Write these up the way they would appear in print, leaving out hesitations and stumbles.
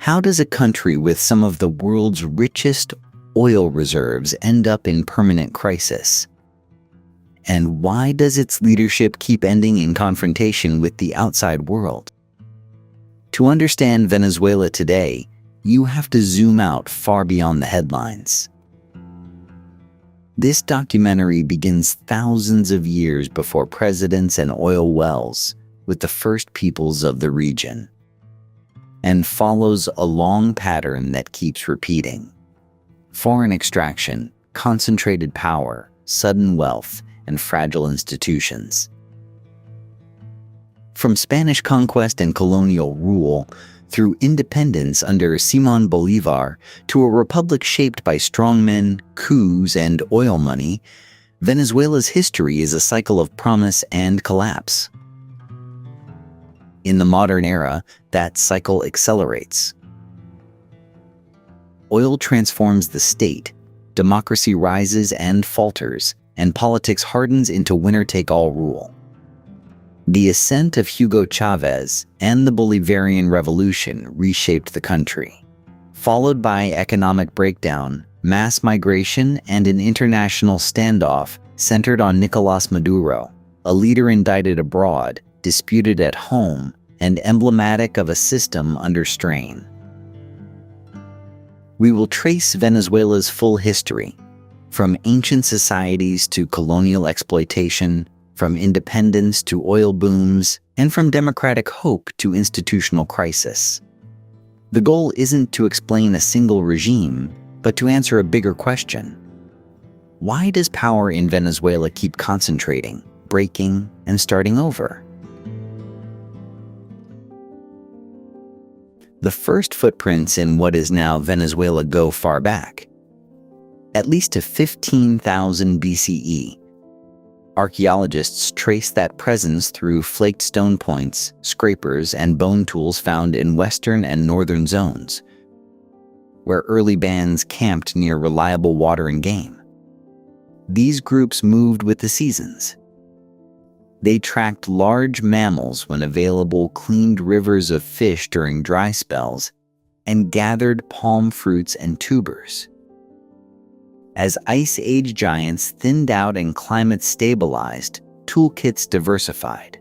How does a country with some of the world's richest oil reserves end up in permanent crisis? And why does its leadership keep ending in confrontation with the outside world? To understand Venezuela today, you have to zoom out far beyond the headlines. This documentary begins thousands of years before presidents and oil wells, with the first peoples of the region, and follows a long pattern that keeps repeating. Foreign extraction, concentrated power, sudden wealth, and fragile institutions. From Spanish conquest and colonial rule, through independence under Simón Bolívar, to a republic shaped by strongmen, coups, and oil money, Venezuela's history is a cycle of promise and collapse. In the modern era, that cycle accelerates. Oil transforms the state, democracy rises and falters, and politics hardens into winner-take-all rule. The ascent of Hugo Chávez and the Bolivarian Revolution reshaped the country, followed by economic breakdown, mass migration, and an international standoff centered on Nicolás Maduro, a leader indicted abroad, disputed at home, and emblematic of a system under strain. We will trace Venezuela's full history, from ancient societies to colonial exploitation, from independence to oil booms, and from democratic hope to institutional crisis. The goal isn't to explain a single regime, but to answer a bigger question. Why does power in Venezuela keep concentrating, breaking, and starting over? The first footprints in what is now Venezuela go far back, at least to 15,000 BCE. Archaeologists trace that presence through flaked stone points, scrapers, and bone tools found in western and northern zones, where early bands camped near reliable water and game. These groups moved with the seasons. They tracked large mammals when available, cleaned rivers of fish during dry spells, and gathered palm fruits and tubers. As Ice Age giants thinned out and climate stabilized, toolkits diversified.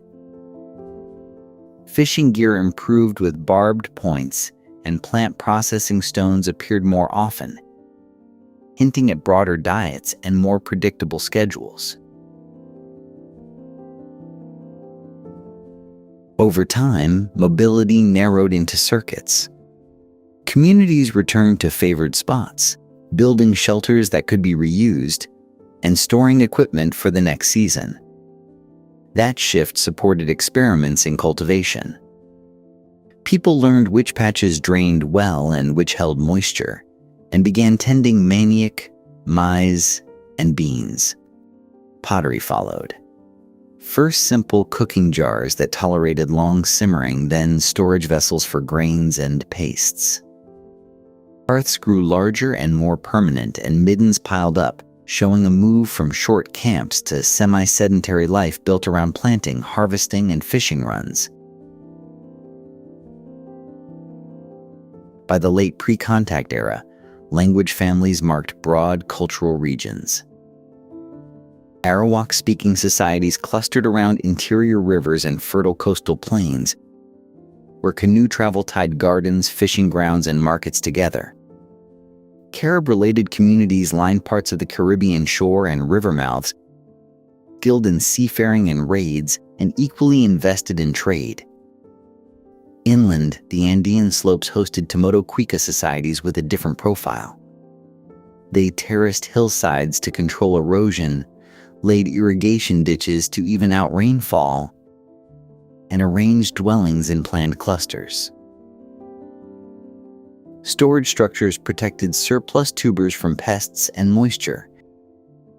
Fishing gear improved with barbed points, and plant processing stones appeared more often, hinting at broader diets and more predictable schedules. Over time, mobility narrowed into circuits. Communities returned to favored spots, building shelters that could be reused, and storing equipment for the next season. That shift supported experiments in cultivation. People learned which patches drained well and which held moisture, and began tending manioc, maize, and beans. Pottery followed. First simple cooking jars that tolerated long simmering, then storage vessels for grains and pastes. Hearths grew larger and more permanent, and middens piled up, showing a move from short camps to semi-sedentary life built around planting, harvesting, and fishing runs. By the late pre-contact era, language families marked broad cultural regions. Arawak-speaking societies clustered around interior rivers and fertile coastal plains, where canoe travel tied gardens, fishing grounds, and markets together. Carib-related communities lined parts of the Caribbean shore and river mouths, skilled in seafaring and raids, and equally invested in trade. Inland, the Andean slopes hosted Timoto-Cuica societies with a different profile. They terraced hillsides to control erosion, laid irrigation ditches to even out rainfall, and arranged dwellings in planned clusters. Storage structures protected surplus tubers from pests and moisture,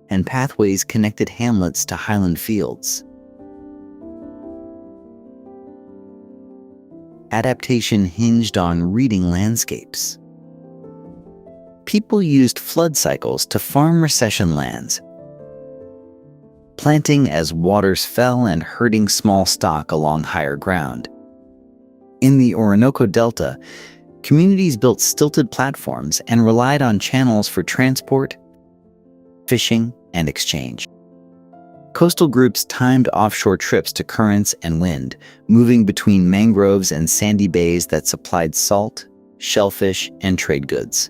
and pathways connected hamlets to highland fields. Adaptation hinged on reading landscapes. People used flood cycles to farm recession lands, planting as waters fell and herding small stock along higher ground. In the Orinoco Delta, Communities built stilted platforms and relied on channels for transport, fishing, and exchange. Coastal groups timed offshore trips to currents and wind, moving between mangroves and sandy bays that supplied salt, shellfish, and trade goods.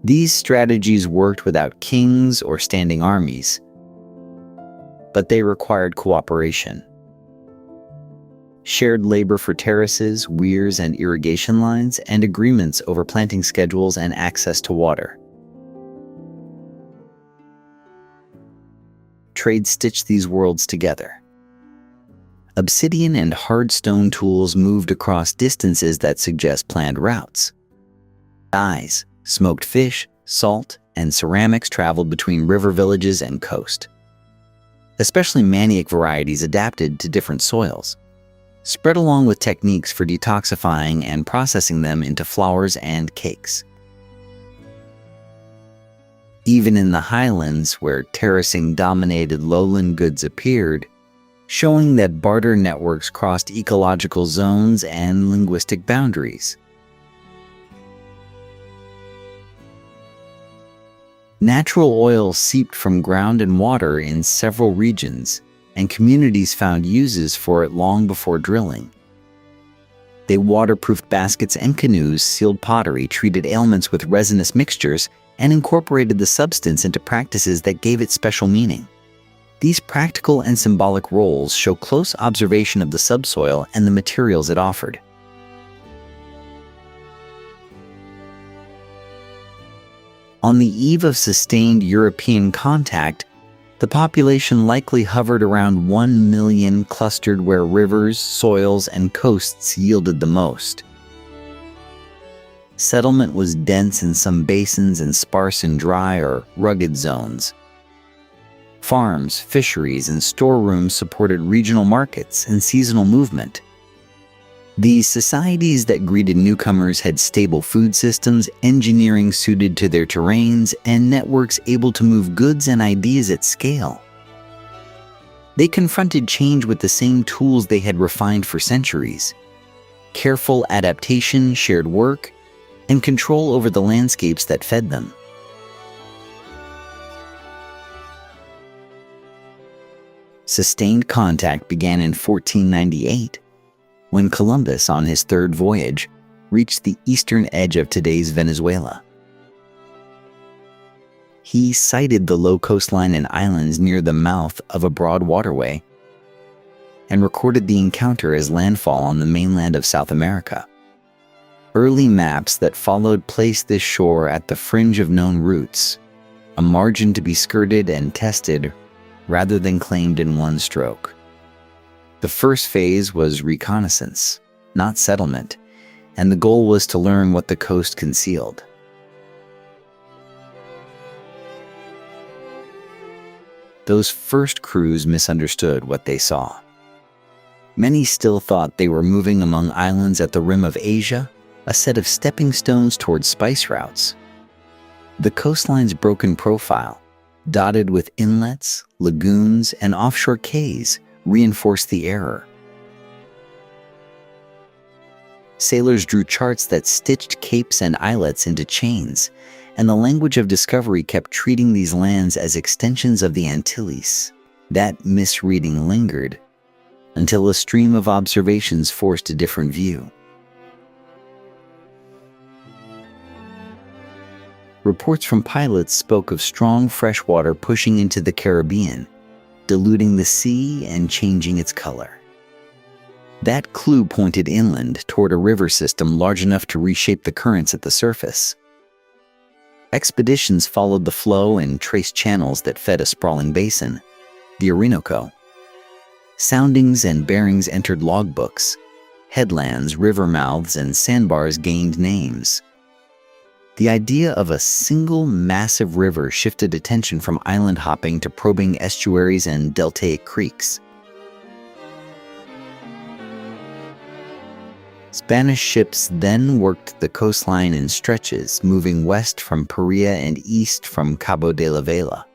These strategies worked without kings or standing armies, but they required cooperation. Shared labor for terraces, weirs, and irrigation lines, and agreements over planting schedules and access to water. Trade stitched these worlds together. Obsidian and hard stone tools moved across distances that suggest planned routes. Dyes, smoked fish, salt, and ceramics traveled between river villages and coast. Especially manioc varieties adapted to different soils, spread along with techniques for detoxifying and processing them into flours and cakes. Even in the highlands, where terracing-dominated lowland goods appeared, showing that barter networks crossed ecological zones and linguistic boundaries. Natural oil seeped from ground and water in several regions, and communities found uses for it long before drilling. They waterproofed baskets and canoes, sealed pottery, treated ailments with resinous mixtures, and incorporated the substance into practices that gave it special meaning. These practical and symbolic roles show close observation of the subsoil and the materials it offered. On the eve of sustained European contact, the population likely hovered around 1 million, clustered where rivers, soils, and coasts yielded the most. Settlement was dense in some basins and sparse in dry or rugged zones. Farms, fisheries, and storerooms supported regional markets and seasonal movement. These societies that greeted newcomers had stable food systems, engineering suited to their terrains, and networks able to move goods and ideas at scale. They confronted change with the same tools they had refined for centuries: careful adaptation, shared work, and control over the landscapes that fed them. Sustained contact began in 1498, when Columbus, on his third voyage, reached the eastern edge of today's Venezuela. He sighted the low coastline and islands near the mouth of a broad waterway and recorded the encounter as landfall on the mainland of South America. Early maps that followed placed this shore at the fringe of known routes, a margin to be skirted and tested rather than claimed in one stroke. The first phase was reconnaissance, not settlement, and the goal was to learn what the coast concealed. Those first crews misunderstood what they saw. Many still thought they were moving among islands at the rim of Asia, a set of stepping stones towards spice routes. The coastline's broken profile, dotted with inlets, lagoons, and offshore cays, reinforced the error. Sailors drew charts that stitched capes and islets into chains, and the language of discovery kept treating these lands as extensions of the Antilles. That misreading lingered, until a stream of observations forced a different view. Reports from pilots spoke of strong freshwater pushing into the Caribbean, diluting the sea and changing its color. That clue pointed inland toward a river system large enough to reshape the currents at the surface. Expeditions followed the flow and traced channels that fed a sprawling basin, the Orinoco. Soundings and bearings entered logbooks. Headlands, river mouths, and sandbars gained names. The idea of a single massive river shifted attention from island hopping to probing estuaries and deltaic creeks. Spanish ships then worked the coastline in stretches, moving west from Paria and east from Cabo de la Vela.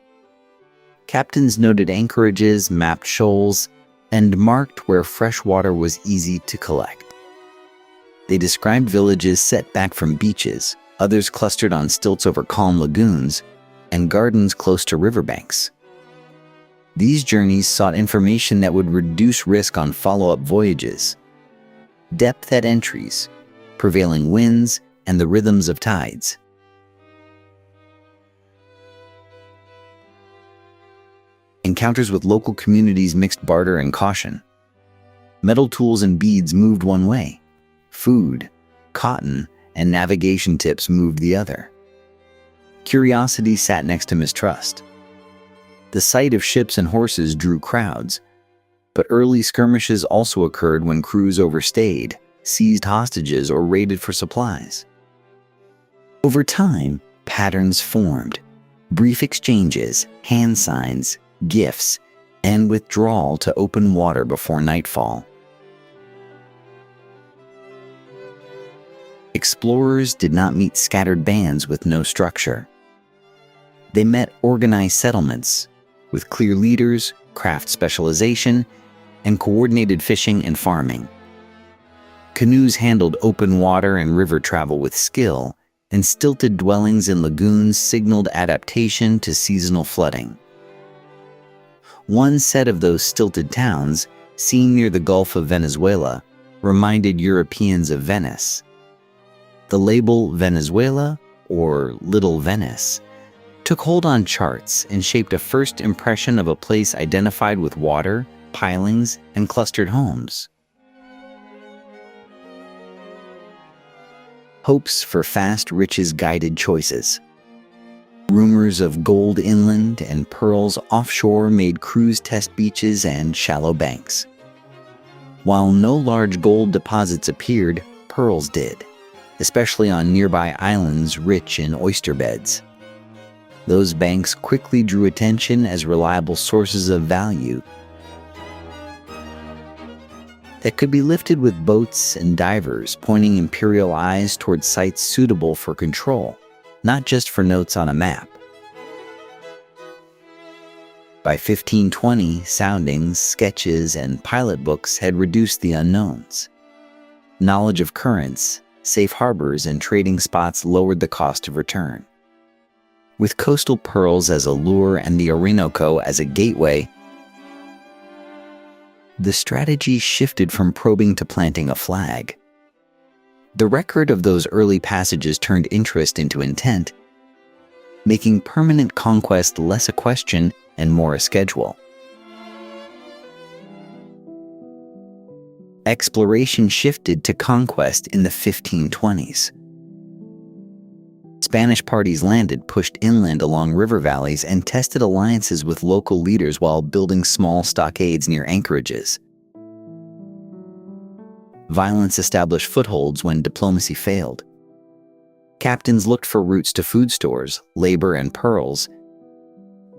Captains noted anchorages, mapped shoals, and marked where fresh water was easy to collect. They described villages set back from beaches, others clustered on stilts over calm lagoons, and gardens close to riverbanks. These journeys sought information that would reduce risk on follow-up voyages. Depth at entries, prevailing winds, and the rhythms of tides. Encounters with local communities mixed barter and caution. Metal tools and beads moved one way. Food, cotton, and navigation tips moved the other. Curiosity sat next to mistrust. The sight of ships and horses drew crowds, but early skirmishes also occurred when crews overstayed, seized hostages, or raided for supplies. Over time, patterns formed. Brief exchanges, hand signs, gifts, and withdrawal to open water before nightfall. Explorers did not meet scattered bands with no structure. They met organized settlements with clear leaders, craft specialization, and coordinated fishing and farming. Canoes handled open water and river travel with skill, and stilted dwellings in lagoons signaled adaptation to seasonal flooding. One set of those stilted towns, seen near the Gulf of Venezuela, reminded Europeans of Venice. The label Venezuela, or Little Venice, took hold on charts and shaped a first impression of a place identified with water, pilings, and clustered homes. Hopes for fast riches guided choices. Rumors of gold inland and pearls offshore made crews test beaches and shallow banks. While no large gold deposits appeared, pearls did, especially on nearby islands rich in oyster beds. Those banks quickly drew attention as reliable sources of value that could be lifted with boats and divers pointing imperial eyes toward sites suitable for control, not just for notes on a map. By 1520, soundings, sketches, and pilot books had reduced the unknowns. Knowledge of currents, safe harbors, and trading spots lowered the cost of return. With coastal pearls as a lure and the Orinoco as a gateway, the strategy shifted from probing to planting a flag. The record of those early passages turned interest into intent, making permanent conquest less a question and more a schedule. Exploration shifted to conquest in the 1520s. Spanish parties landed, pushed inland along river valleys, and tested alliances with local leaders while building small stockades near anchorages. Violence established footholds when diplomacy failed. Captains looked for routes to food stores, labor, and pearls,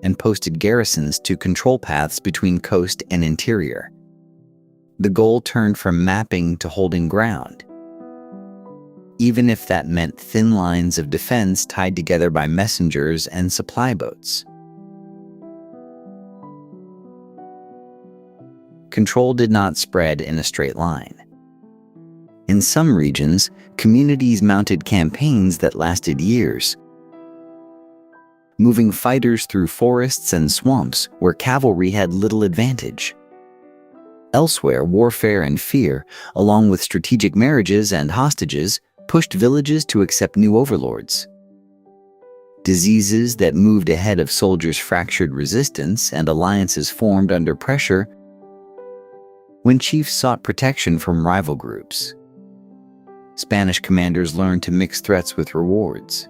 and posted garrisons to control paths between coast and interior. The goal turned from mapping to holding ground, even if that meant thin lines of defense tied together by messengers and supply boats. Control did not spread in a straight line. In some regions, communities mounted campaigns that lasted years, moving fighters through forests and swamps where cavalry had little advantage. Elsewhere, warfare and fear, along with strategic marriages and hostages, pushed villages to accept new overlords. Diseases that moved ahead of soldiers fractured resistance, and alliances formed under pressure when chiefs sought protection from rival groups. Spanish commanders learned to mix threats with rewards.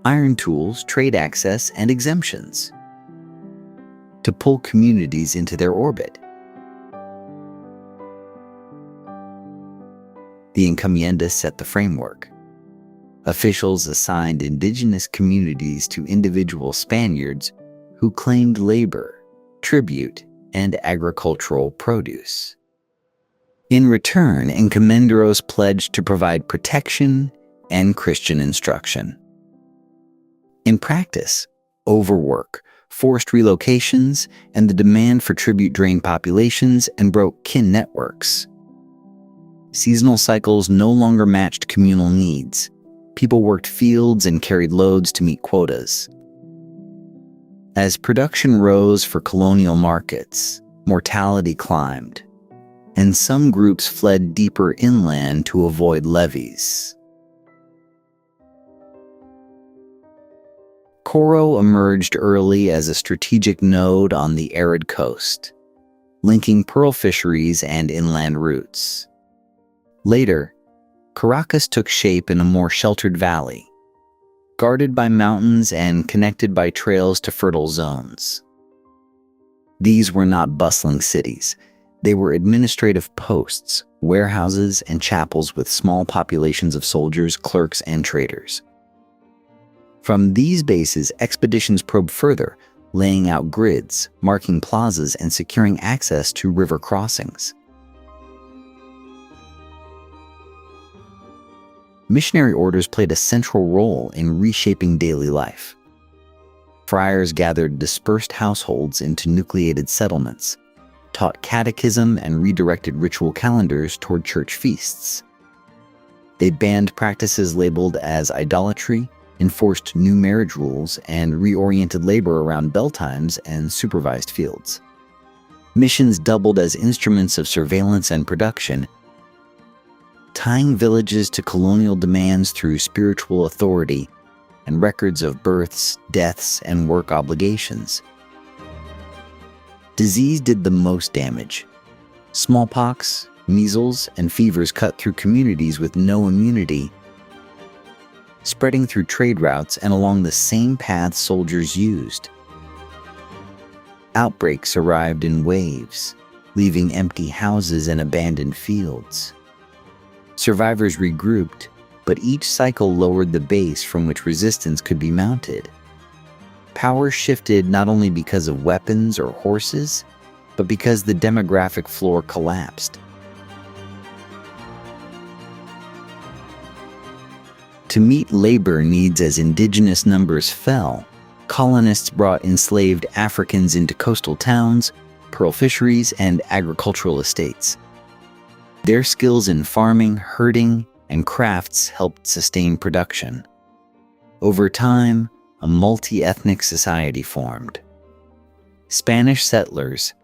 Iron tools, trade access, and exemptions to pull communities into their orbit. The encomienda set the framework. Officials assigned indigenous communities to individual Spaniards who claimed labor, tribute, and agricultural produce. In return, encomenderos pledged to provide protection and Christian instruction. In practice, overwork, forced relocations, and the demand for tribute drained populations and broke kin networks. Seasonal cycles no longer matched communal needs. People worked fields and carried loads to meet quotas. As production rose for colonial markets, mortality climbed, and some groups fled deeper inland to avoid levies. Coro emerged early as a strategic node on the arid coast, linking pearl fisheries and inland routes. Later, Caracas took shape in a more sheltered valley, guarded by mountains and connected by trails to fertile zones. These were not bustling cities. They were administrative posts, warehouses, and chapels with small populations of soldiers, clerks, and traders. From these bases, expeditions probed further, laying out grids, marking plazas, and securing access to river crossings. Missionary orders played a central role in reshaping daily life. Friars gathered dispersed households into nucleated settlements, taught catechism, and redirected ritual calendars toward church feasts. They banned practices labeled as idolatry, enforced new marriage rules, and reoriented labor around bell times and supervised fields. Missions doubled as instruments of surveillance and production, tying villages to colonial demands through spiritual authority and records of births, deaths, and work obligations. Disease did the most damage. Smallpox, measles, and fevers cut through communities with no immunity, spreading through trade routes and along the same paths soldiers used. Outbreaks arrived in waves, leaving empty houses and abandoned fields. Survivors regrouped, but each cycle lowered the base from which resistance could be mounted. Power shifted not only because of weapons or horses, but because the demographic floor collapsed. To meet labor needs as indigenous numbers fell, colonists brought enslaved Africans into coastal towns, pearl fisheries, and agricultural estates. Their skills in farming, herding, and crafts helped sustain production. Over time, a multi-ethnic society formed. Spanish settlers,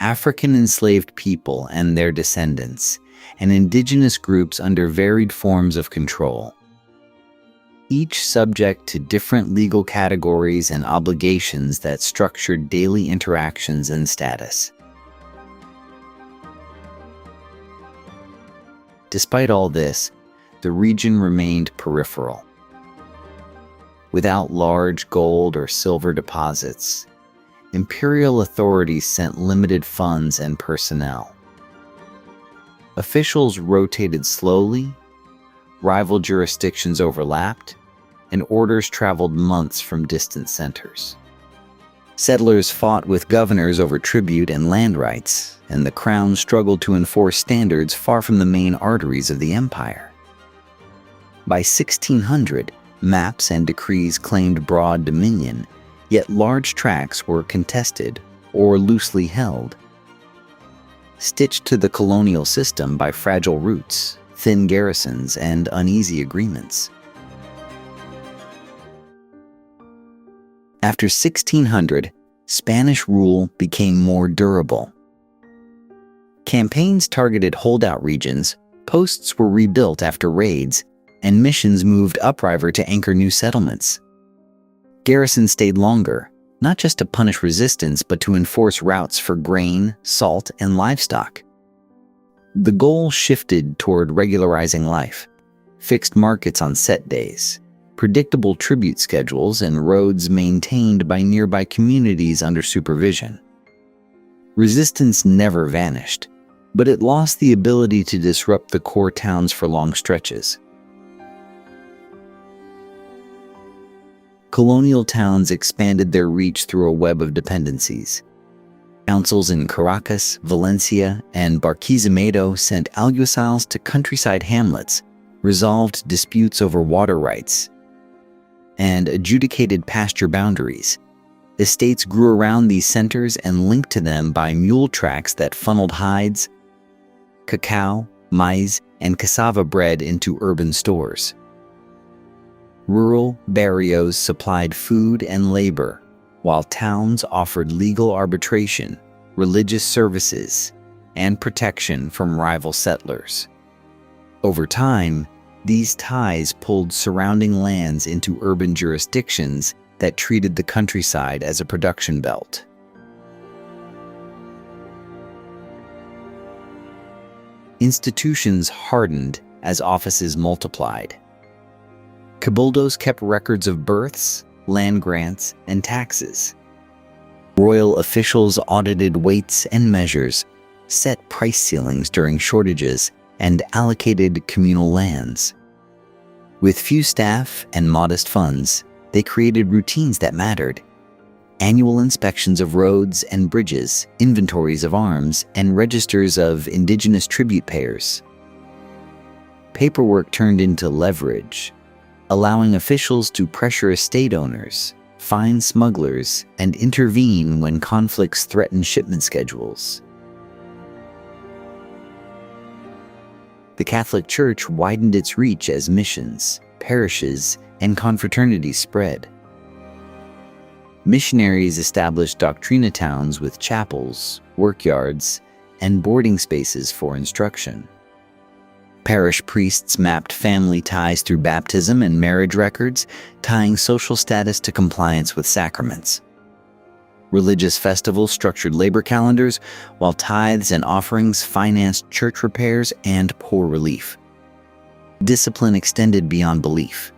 African enslaved people and their descendants, and indigenous groups under varied forms of control. Each subject to different legal categories and obligations that structured daily interactions and status. Despite all this, the region remained peripheral. Without large gold or silver deposits, imperial authorities sent limited funds and personnel. Officials rotated slowly, rival jurisdictions overlapped, and orders traveled months from distant centers. Settlers fought with governors over tribute and land rights, and the crown struggled to enforce standards far from the main arteries of the empire. By 1600, maps and decrees claimed broad dominion, yet large tracts were contested or loosely held. Stitched to the colonial system by fragile roots, thin garrisons, and uneasy agreements. After 1600, Spanish rule became more durable. Campaigns targeted holdout regions, posts were rebuilt after raids, and missions moved upriver to anchor new settlements. Garrisons stayed longer, not just to punish resistance, but to enforce routes for grain, salt, and livestock. The goal shifted toward regularizing life, fixed markets on set days, predictable tribute schedules, and roads maintained by nearby communities under supervision. Resistance never vanished, but it lost the ability to disrupt the core towns for long stretches. Colonial towns expanded their reach through a web of dependencies. Councils in Caracas, Valencia, and Barquisimeto sent alguaciles to countryside hamlets, resolved disputes over water rights, and adjudicated pasture boundaries. Estates grew around these centers and linked to them by mule tracks that funneled hides, cacao, maize, and cassava bread into urban stores. Rural barrios supplied food and labor, while towns offered legal arbitration, religious services, and protection from rival settlers. Over time, these ties pulled surrounding lands into urban jurisdictions that treated the countryside as a production belt. Institutions hardened as offices multiplied. Cabildos kept records of births, land grants, and taxes. Royal officials audited weights and measures, set price ceilings during shortages, and allocated communal lands. With few staff and modest funds, they created routines that mattered. Annual inspections of roads and bridges, inventories of arms, and registers of indigenous tribute payers. Paperwork turned into leverage, allowing officials to pressure estate owners, fine smugglers, and intervene when conflicts threatened shipment schedules. The Catholic Church widened its reach as missions, parishes, and confraternities spread. Missionaries established doctrina towns with chapels, workyards, and boarding spaces for instruction. Parish priests mapped family ties through baptism and marriage records, tying social status to compliance with sacraments. Religious festivals structured labor calendars, while tithes and offerings financed church repairs and poor relief. Discipline extended beyond belief.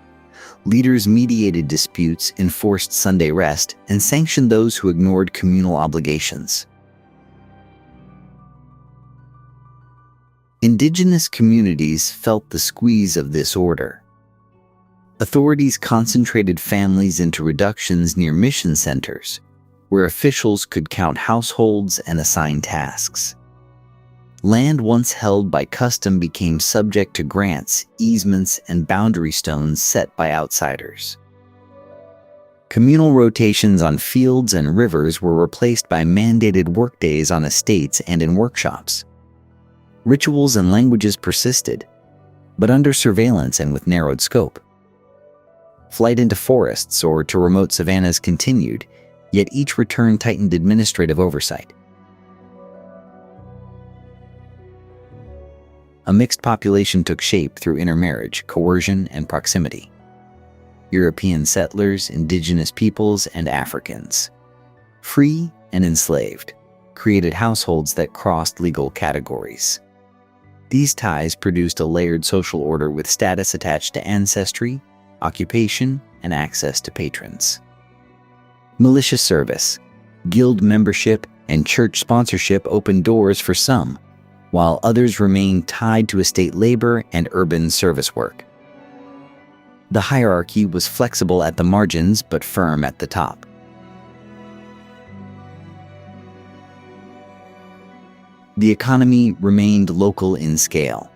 Leaders mediated disputes, enforced Sunday rest, and sanctioned those who ignored communal obligations. Indigenous communities felt the squeeze of this order. Authorities concentrated families into reductions near mission centers, where officials could count households and assign tasks. Land once held by custom became subject to grants, easements, and boundary stones set by outsiders. Communal rotations on fields and rivers were replaced by mandated workdays on estates and in workshops. Rituals and languages persisted, but under surveillance and with narrowed scope. Flight into forests or to remote savannas continued, yet each return tightened administrative oversight. A mixed population took shape through intermarriage, coercion, and proximity. European settlers, indigenous peoples, and Africans, free and enslaved, created households that crossed legal categories. These ties produced a layered social order with status attached to ancestry, occupation, and access to patrons. Militia service, guild membership, and church sponsorship opened doors for some, while others remained tied to estate labor and urban service work. The hierarchy was flexible at the margins but firm at the top. The economy remained local in scale.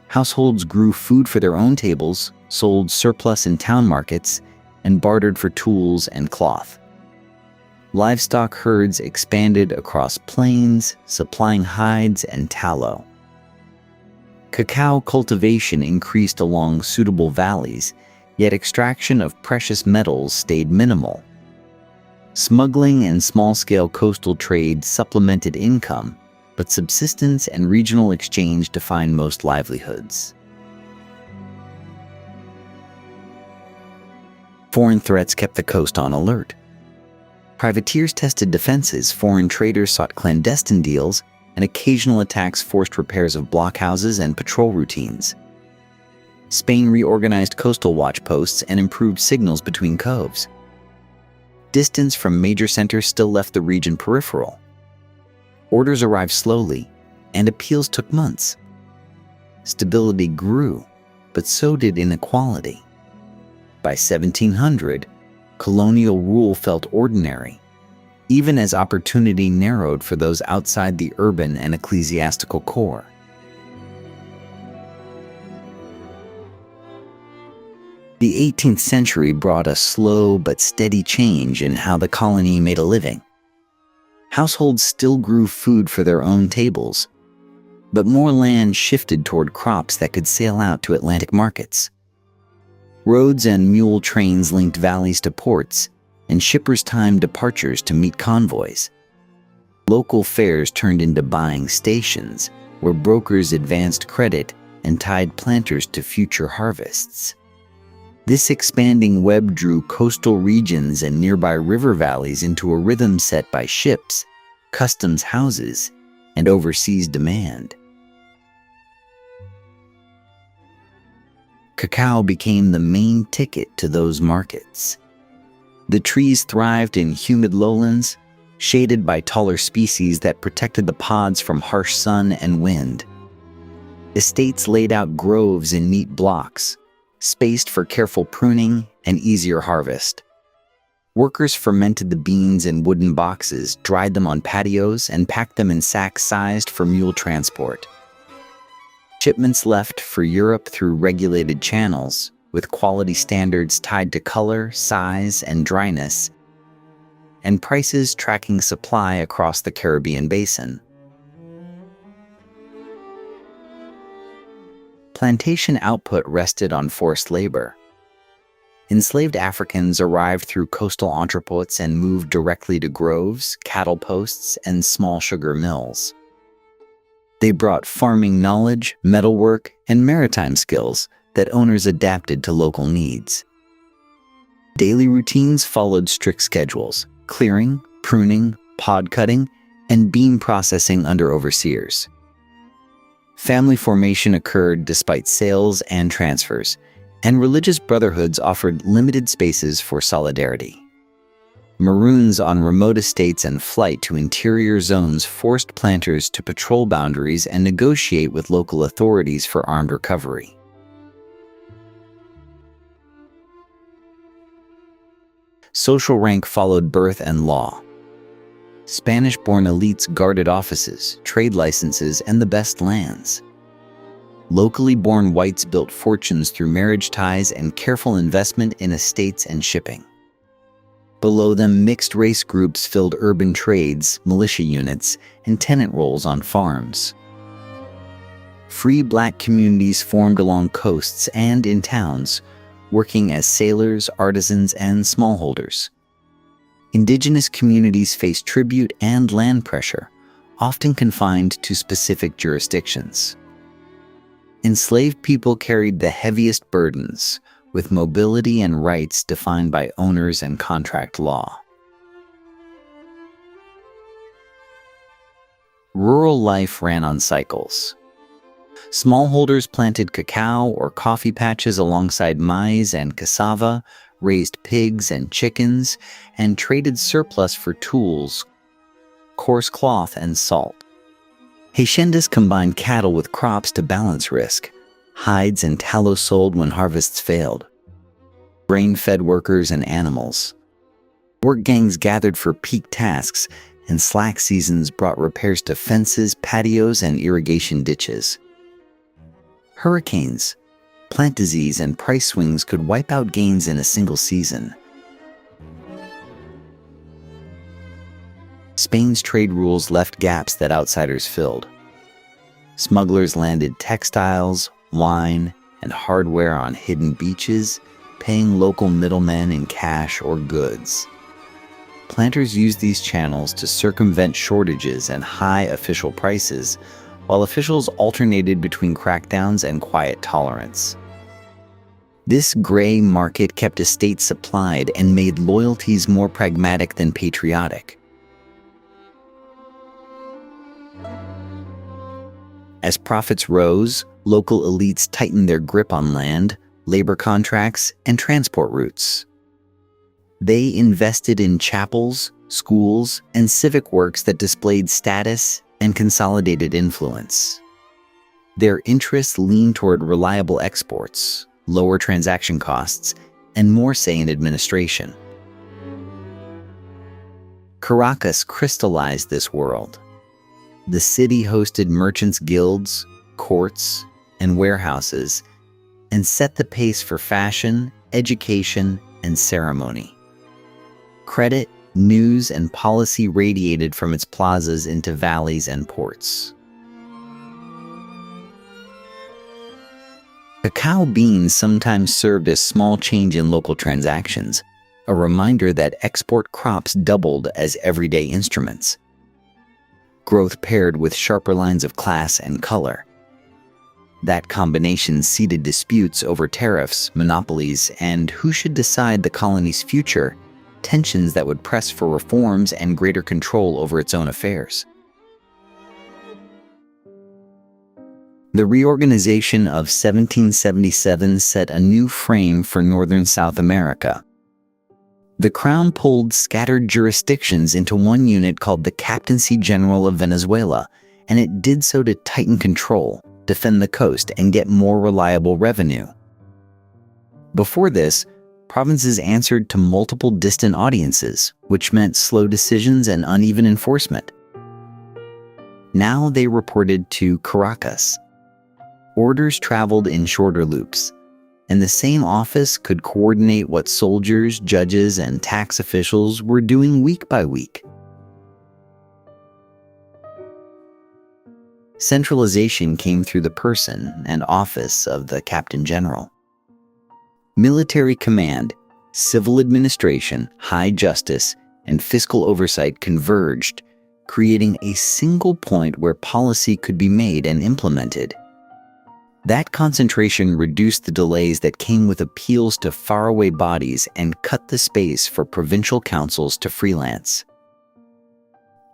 Households grew food for their own tables, sold surplus in town markets, and bartered for tools and cloth. Livestock herds expanded across plains, supplying hides and tallow. Cacao cultivation increased along suitable valleys, yet extraction of precious metals stayed minimal. Smuggling and small-scale coastal trade supplemented income, but subsistence and regional exchange defined most livelihoods. Foreign threats kept the coast on alert. Privateers tested defenses, foreign traders sought clandestine deals, and occasional attacks forced repairs of blockhouses and patrol routines. Spain reorganized coastal watch posts and improved signals between coves. Distance from major centers still left the region peripheral. Orders arrived slowly, and appeals took months. Stability grew, but so did inequality. By 1700, colonial rule felt ordinary, even as opportunity narrowed for those outside the urban and ecclesiastical core. The 18th century brought a slow but steady change in how the colony made a living. Households still grew food for their own tables, but more land shifted toward crops that could sail out to Atlantic markets. Roads and mule trains linked valleys to ports, and shippers timed departures to meet convoys. Local fairs turned into buying stations, where brokers advanced credit and tied planters to future harvests. This expanding web drew coastal regions and nearby river valleys into a rhythm set by ships, customs houses, and overseas demand. Cacao became the main ticket to those markets. The trees thrived in humid lowlands, shaded by taller species that protected the pods from harsh sun and wind. Estates laid out groves in neat blocks, spaced for careful pruning and easier harvest. Workers fermented the beans in wooden boxes, dried them on patios, and packed them in sacks sized for mule transport. Shipments left for Europe through regulated channels, with quality standards tied to color, size, and dryness, and prices tracking supply across the Caribbean basin. Plantation output rested on forced labor. Enslaved Africans arrived through coastal entrepôts and moved directly to groves, cattle posts, and small sugar mills. They brought farming knowledge, metalwork, and maritime skills that owners adapted to local needs. Daily routines followed strict schedules: clearing, pruning, pod cutting, and bean processing under overseers. Family formation occurred despite sales and transfers, and religious brotherhoods offered limited spaces for solidarity. Maroons on remote estates and flight to interior zones forced planters to patrol boundaries and negotiate with local authorities for armed recovery. Social rank followed birth and law. Spanish-born elites guarded offices, trade licenses, and the best lands. Locally born whites built fortunes through marriage ties and careful investment in estates and shipping. Below them, mixed-race groups filled urban trades, militia units, and tenant roles on farms. Free black communities formed along coasts and in towns, working as sailors, artisans, and smallholders. Indigenous communities faced tribute and land pressure, often confined to specific jurisdictions. Enslaved people carried the heaviest burdens, with mobility and rights defined by owners and contract law. Rural life ran on cycles. Smallholders planted cacao or coffee patches alongside maize and cassava, raised pigs and chickens, and traded surplus for tools, coarse cloth, and salt. Haciendas combined cattle with crops to balance risk. Hides and tallow sold when harvests failed. Grain fed workers and animals. Work gangs gathered for peak tasks, and slack seasons brought repairs to fences, patios, and irrigation ditches. Hurricanes, plant disease, and price swings could wipe out gains in a single season. Spain's trade rules left gaps that outsiders filled. Smugglers landed textiles, wine, and hardware on hidden beaches, paying local middlemen in cash or goods. Planters used these channels to circumvent shortages and high official prices, while officials alternated between crackdowns and quiet tolerance. This gray market kept estates supplied and made loyalties more pragmatic than patriotic. As profits rose, local elites tightened their grip on land, labor contracts, and transport routes. They invested in chapels, schools, and civic works that displayed status and consolidated influence. Their interests leaned toward reliable exports, lower transaction costs, and more say in administration. Caracas crystallized this world. The city hosted merchants' guilds, courts, and warehouses, and set the pace for fashion, education, and ceremony. Credit, news, and policy radiated from its plazas into valleys and ports. Cacao beans sometimes served as small change in local transactions, a reminder that export crops doubled as everyday instruments. Growth paired with sharper lines of class and color. That combination seeded disputes over tariffs, monopolies, and who should decide the colony's future, tensions that would press for reforms and greater control over its own affairs. The reorganization of 1777 set a new frame for northern South America. The Crown pulled scattered jurisdictions into one unit called the Captaincy General of Venezuela, and it did so to tighten control, defend the coast, and get more reliable revenue. Before this, provinces answered to multiple distant audiences, which meant slow decisions and uneven enforcement. Now they reported to Caracas. Orders traveled in shorter loops, and the same office could coordinate what soldiers, judges, and tax officials were doing week by week. Centralization came through the person and office of the Captain General. Military command, civil administration, high justice, and fiscal oversight converged, creating a single point where policy could be made and implemented. That concentration reduced the delays that came with appeals to faraway bodies and cut the space for provincial councils to freelance.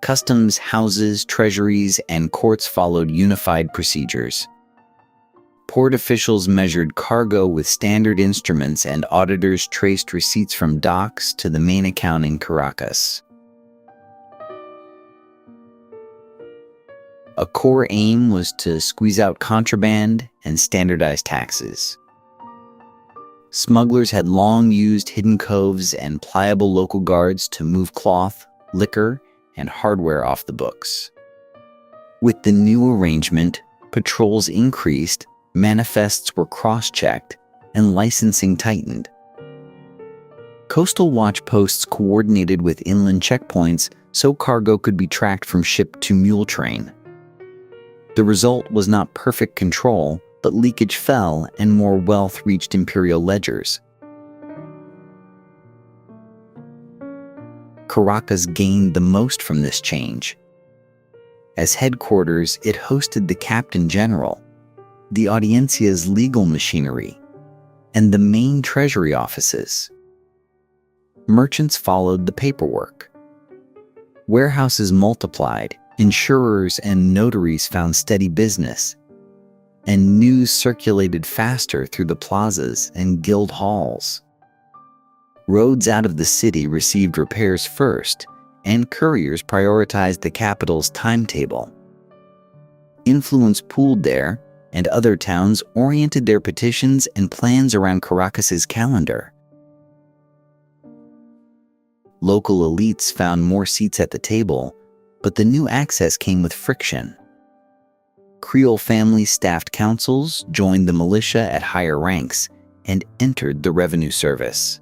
Customs, houses, treasuries, and courts followed unified procedures. Port officials measured cargo with standard instruments, and auditors traced receipts from docks to the main account in Caracas. A core aim was to squeeze out contraband and standardize taxes. Smugglers had long used hidden coves and pliable local guards to move cloth, liquor, and hardware off the books. With the new arrangement, patrols increased, manifests were cross-checked, and licensing tightened. Coastal watch posts coordinated with inland checkpoints so cargo could be tracked from ship to mule train. The result was not perfect control, but leakage fell and more wealth reached imperial ledgers. Caracas gained the most from this change. As headquarters, it hosted the Captain General, the Audiencia's legal machinery, and the main treasury offices. Merchants followed the paperwork. Warehouses multiplied, insurers and notaries found steady business, and news circulated faster through the plazas and guild halls. Roads out of the city received repairs first, and couriers prioritized the capital's timetable. Influence pooled there, and other towns oriented their petitions and plans around Caracas's calendar. Local elites found more seats at the table, but the new access came with friction. Creole families staffed councils, joined the militia at higher ranks, and entered the revenue service.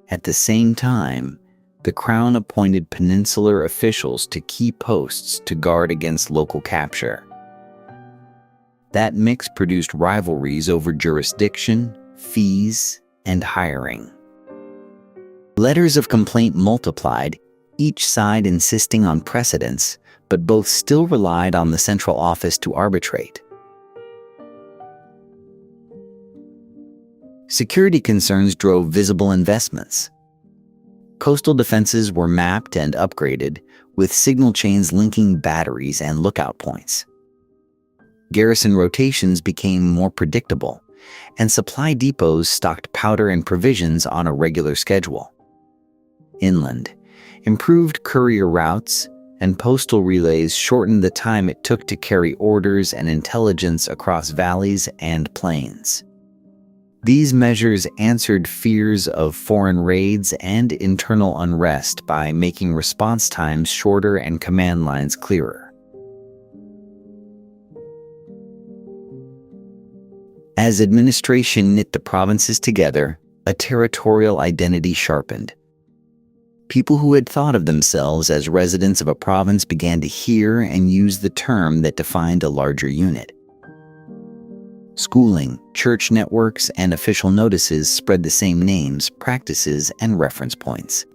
At the same time, the Crown appointed peninsular officials to key posts to guard against local capture. That mix produced rivalries over jurisdiction, fees, and hiring. Letters of complaint multiplied, each side insisting on precedence, but both still relied on the central office to arbitrate. Security concerns drove visible investments. Coastal defenses were mapped and upgraded, with signal chains linking batteries and lookout points. Garrison rotations became more predictable, and supply depots stocked powder and provisions on a regular schedule. Inland, improved courier routes and postal relays shortened the time it took to carry orders and intelligence across valleys and plains. These measures answered fears of foreign raids and internal unrest by making response times shorter and command lines clearer. As administration knit the provinces together, a territorial identity sharpened. People who had thought of themselves as residents of a province began to hear and use the term that defined a larger unit. Schooling, church networks, and official notices spread the same names, practices, and reference points.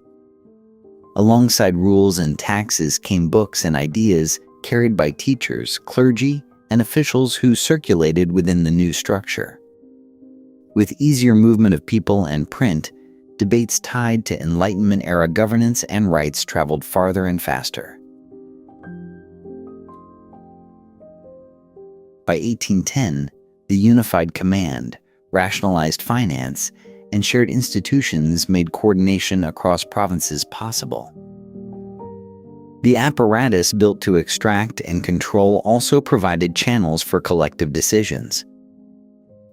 Alongside rules and taxes came books and ideas carried by teachers, clergy, and officials who circulated within the new structure. With easier movement of people and print, debates tied to Enlightenment-era governance and rights traveled farther and faster. By 1810, the unified command, rationalized finance, and shared institutions made coordination across provinces possible. The apparatus built to extract and control also provided channels for collective decisions.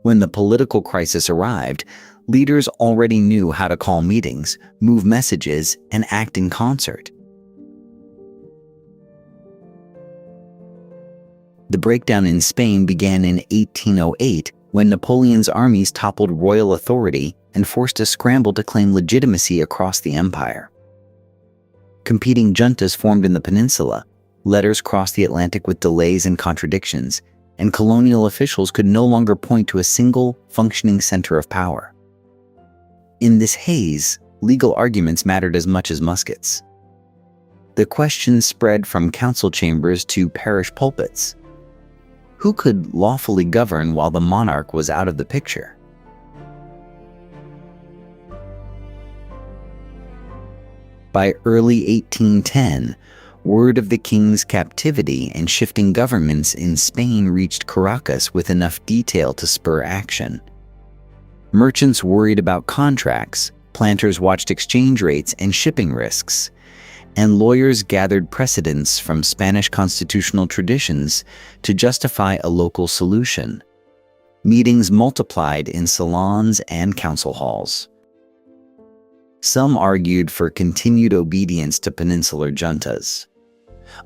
When the political crisis arrived, leaders already knew how to call meetings, move messages, and act in concert. The breakdown in Spain began in 1808 when Napoleon's armies toppled royal authority and forced a scramble to claim legitimacy across the empire. Competing juntas formed in the peninsula, letters crossed the Atlantic with delays and contradictions, and colonial officials could no longer point to a single, functioning center of power. In this haze, legal arguments mattered as much as muskets. The questions spread from council chambers to parish pulpits. Who could lawfully govern while the monarch was out of the picture? By early 1810, word of the king's captivity and shifting governments in Spain reached Caracas with enough detail to spur action. Merchants worried about contracts, planters watched exchange rates and shipping risks, and lawyers gathered precedents from Spanish constitutional traditions to justify a local solution. Meetings multiplied in salons and council halls. Some argued for continued obedience to peninsular juntas.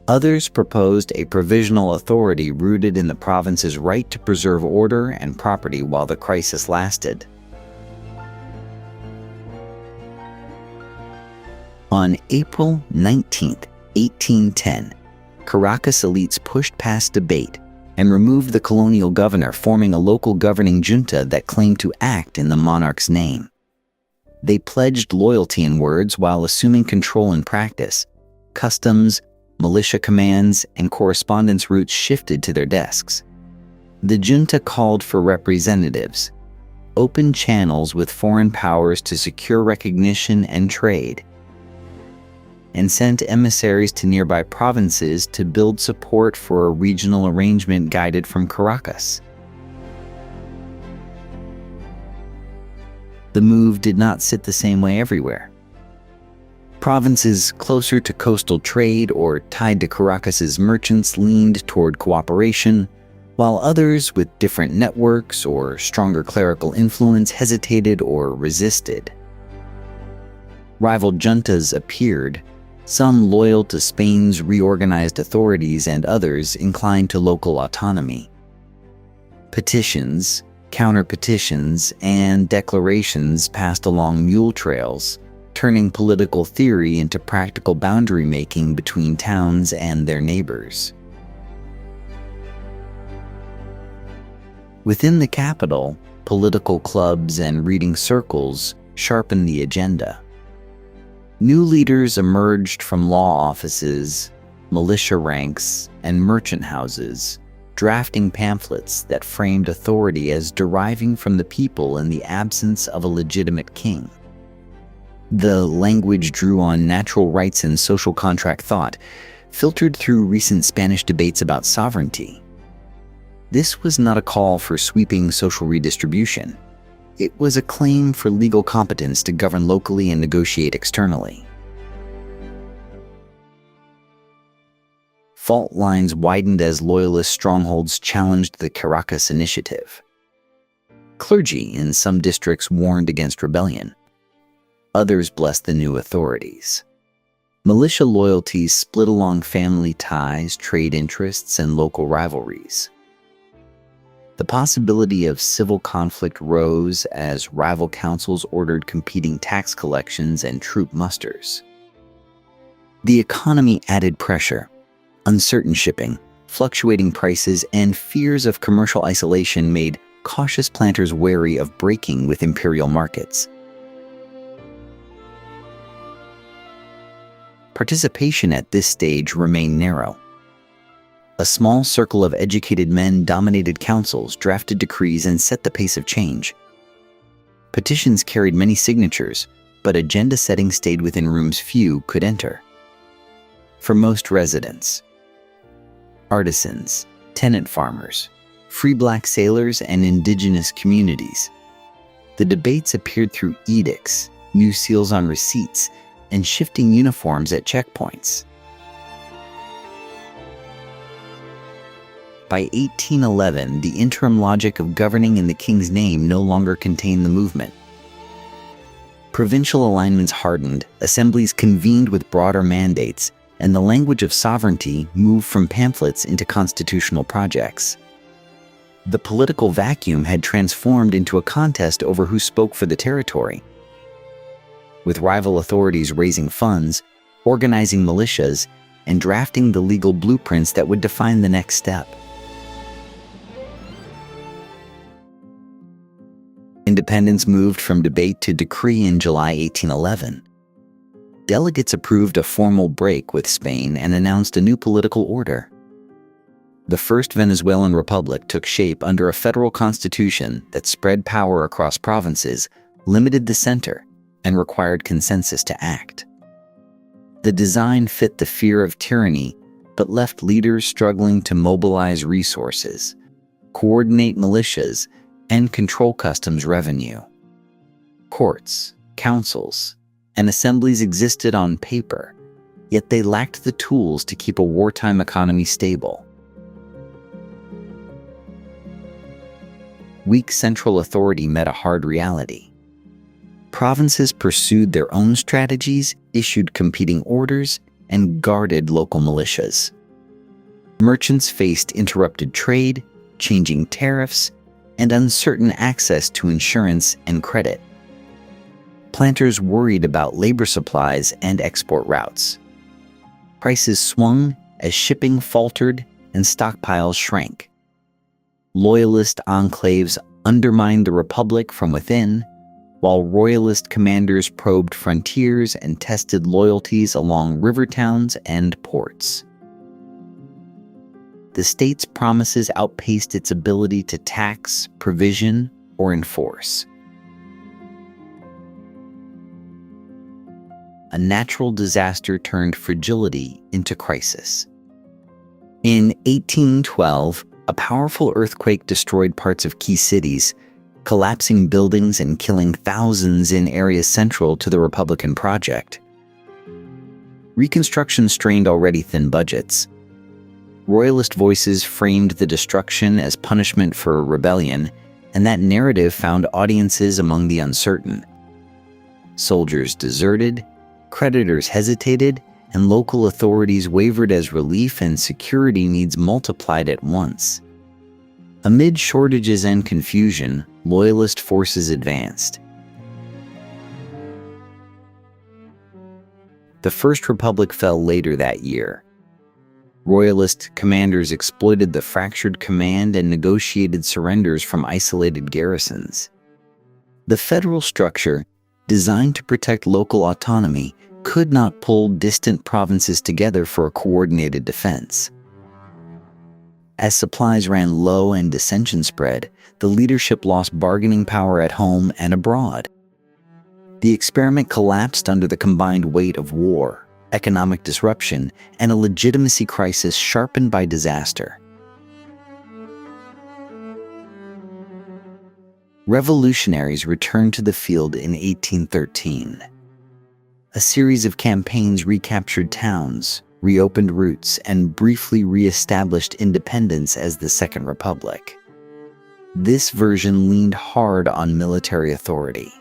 Others proposed a provisional authority rooted in the province's right to preserve order and property while the crisis lasted. On April 19, 1810, Caracas elites pushed past debate and removed the colonial governor, forming a local governing junta that claimed to act in the monarch's name. They pledged loyalty in words while assuming control in practice. Customs, militia commands, and correspondence routes shifted to their desks. The junta called for representatives, opened channels with foreign powers to secure recognition and trade, and sent emissaries to nearby provinces to build support for a regional arrangement guided from Caracas. The move did not sit the same way everywhere. Provinces closer to coastal trade or tied to Caracas's merchants leaned toward cooperation, while others with different networks or stronger clerical influence hesitated or resisted. Rival juntas appeared, some loyal to Spain's reorganized authorities and others inclined to local autonomy. Petitions, counter-petitions, and declarations passed along mule trails, turning political theory into practical boundary making between towns and their neighbors. Within the capital, political clubs and reading circles sharpened the agenda. New leaders emerged from law offices, militia ranks, and merchant houses, drafting pamphlets that framed authority as deriving from the people in the absence of a legitimate king. The language drew on natural rights and social contract thought, filtered through recent Spanish debates about sovereignty. This was not a call for sweeping social redistribution. It was a claim for legal competence to govern locally and negotiate externally. Fault lines widened as loyalist strongholds challenged the Caracas initiative. Clergy in some districts warned against rebellion. Others blessed the new authorities. Militia loyalties split along family ties, trade interests, and local rivalries. The possibility of civil conflict rose as rival councils ordered competing tax collections and troop musters. The economy added pressure. Uncertain shipping, fluctuating prices, and fears of commercial isolation made cautious planters wary of breaking with imperial markets. Participation at this stage remained narrow. A small circle of educated men dominated councils, drafted decrees, and set the pace of change. Petitions carried many signatures, but agenda setting stayed within rooms few could enter. For most residents, artisans, tenant farmers, free black sailors, and indigenous communities, the debates appeared through edicts, new seals on receipts, and shifting uniforms at checkpoints. By 1811, the interim logic of governing in the king's name no longer contained the movement. Provincial alignments hardened, assemblies convened with broader mandates, and the language of sovereignty moved from pamphlets into constitutional projects. The political vacuum had transformed into a contest over who spoke for the territory. With rival authorities raising funds, organizing militias, and drafting the legal blueprints that would define the next step. Independence moved from debate to decree in July 1811. Delegates approved a formal break with Spain and announced a new political order. The first Venezuelan republic took shape under a federal constitution that spread power across provinces, limited the center, and required consensus to act. The design fit the fear of tyranny, but left leaders struggling to mobilize resources, coordinate militias, and control customs revenue. Courts, councils, and assemblies existed on paper, yet they lacked the tools to keep a wartime economy stable. Weak central authority met a hard reality. Provinces pursued their own strategies, issued competing orders, and guarded local militias. Merchants faced interrupted trade, changing tariffs, and uncertain access to insurance and credit. Planters worried about labor supplies and export routes. Prices swung as shipping faltered and stockpiles shrank. Loyalist enclaves undermined the republic from within, while royalist commanders probed frontiers and tested loyalties along river towns and ports. The state's promises outpaced its ability to tax, provision, or enforce. A natural disaster turned fragility into crisis. In 1812, a powerful earthquake destroyed parts of key cities, collapsing buildings and killing thousands in areas central to the Republican project. Reconstruction strained already thin budgets. Royalist voices framed the destruction as punishment for rebellion, and that narrative found audiences among the uncertain. Soldiers deserted, creditors hesitated, and local authorities wavered as relief and security needs multiplied at once. Amid shortages and confusion, loyalist forces advanced. The First Republic fell later that year. Royalist commanders exploited the fractured command and negotiated surrenders from isolated garrisons. The federal structure, designed to protect local autonomy, could not pull distant provinces together for a coordinated defense. As supplies ran low and dissension spread, the leadership lost bargaining power at home and abroad. The experiment collapsed under the combined weight of war, economic disruption, and a legitimacy crisis sharpened by disaster. Revolutionaries returned to the field in 1813. A series of campaigns recaptured towns, reopened routes, and briefly re-established independence as the Second Republic. This version leaned hard on military authority.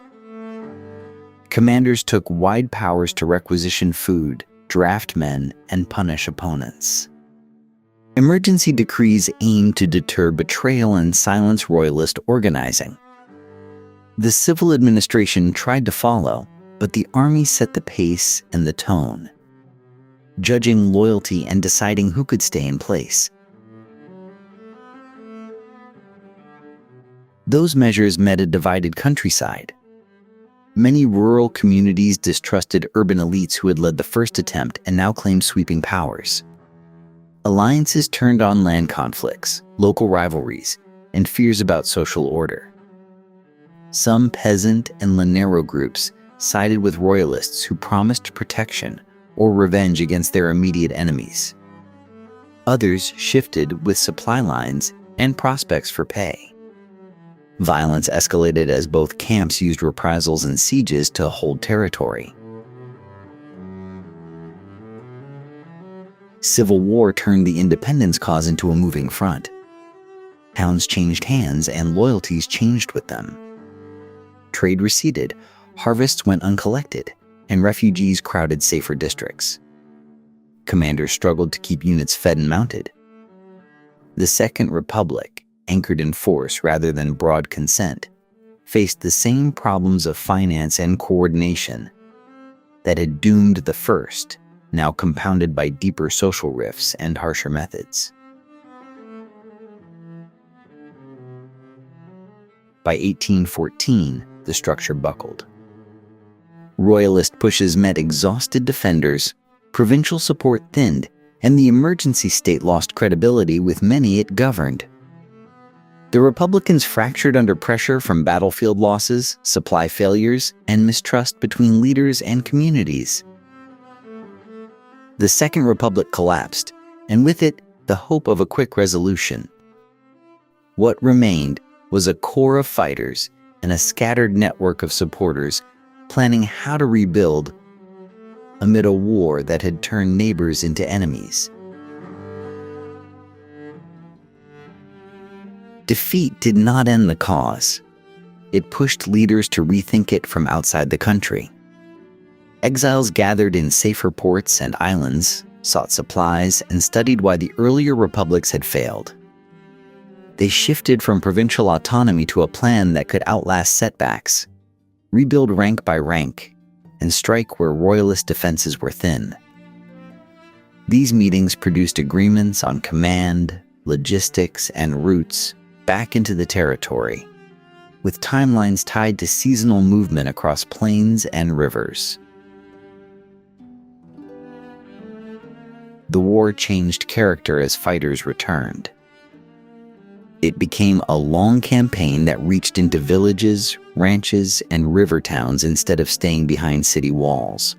Commanders took wide powers to requisition food, draft men, and punish opponents. Emergency decrees aimed to deter betrayal and silence royalist organizing. The civil administration tried to follow, but the army set the pace and the tone, judging loyalty and deciding who could stay in place. Those measures met a divided countryside. Many rural communities distrusted urban elites who had led the first attempt and now claimed sweeping powers. Alliances turned on land conflicts, local rivalries, and fears about social order. Some peasant and lanero groups sided with royalists who promised protection or revenge against their immediate enemies. Others shifted with supply lines and prospects for pay. Violence escalated as both camps used reprisals and sieges to hold territory. Civil war turned the independence cause into a moving front. Towns changed hands and loyalties changed with them. Trade receded, harvests went uncollected, and refugees crowded safer districts. Commanders struggled to keep units fed and mounted. The Second Republic, anchored in force rather than broad consent, faced the same problems of finance and coordination that had doomed the first, now compounded by deeper social rifts and harsher methods. By 1814, the structure buckled. Royalist pushes met exhausted defenders, provincial support thinned, and the emergency state lost credibility with many it governed. The Republicans fractured under pressure from battlefield losses, supply failures, and mistrust between leaders and communities. The Second Republic collapsed, and with it, the hope of a quick resolution. What remained was a core of fighters and a scattered network of supporters planning how to rebuild amid a war that had turned neighbors into enemies. Defeat did not end the cause. It pushed leaders to rethink it from outside the country. Exiles gathered in safer ports and islands, sought supplies, and studied why the earlier republics had failed. They shifted from provincial autonomy to a plan that could outlast setbacks, rebuild rank by rank, and strike where royalist defenses were thin. These meetings produced agreements on command, logistics, and routes back into the territory, with timelines tied to seasonal movement across plains and rivers. The war changed character as fighters returned. It became a long campaign that reached into villages, ranches, and river towns instead of staying behind city walls.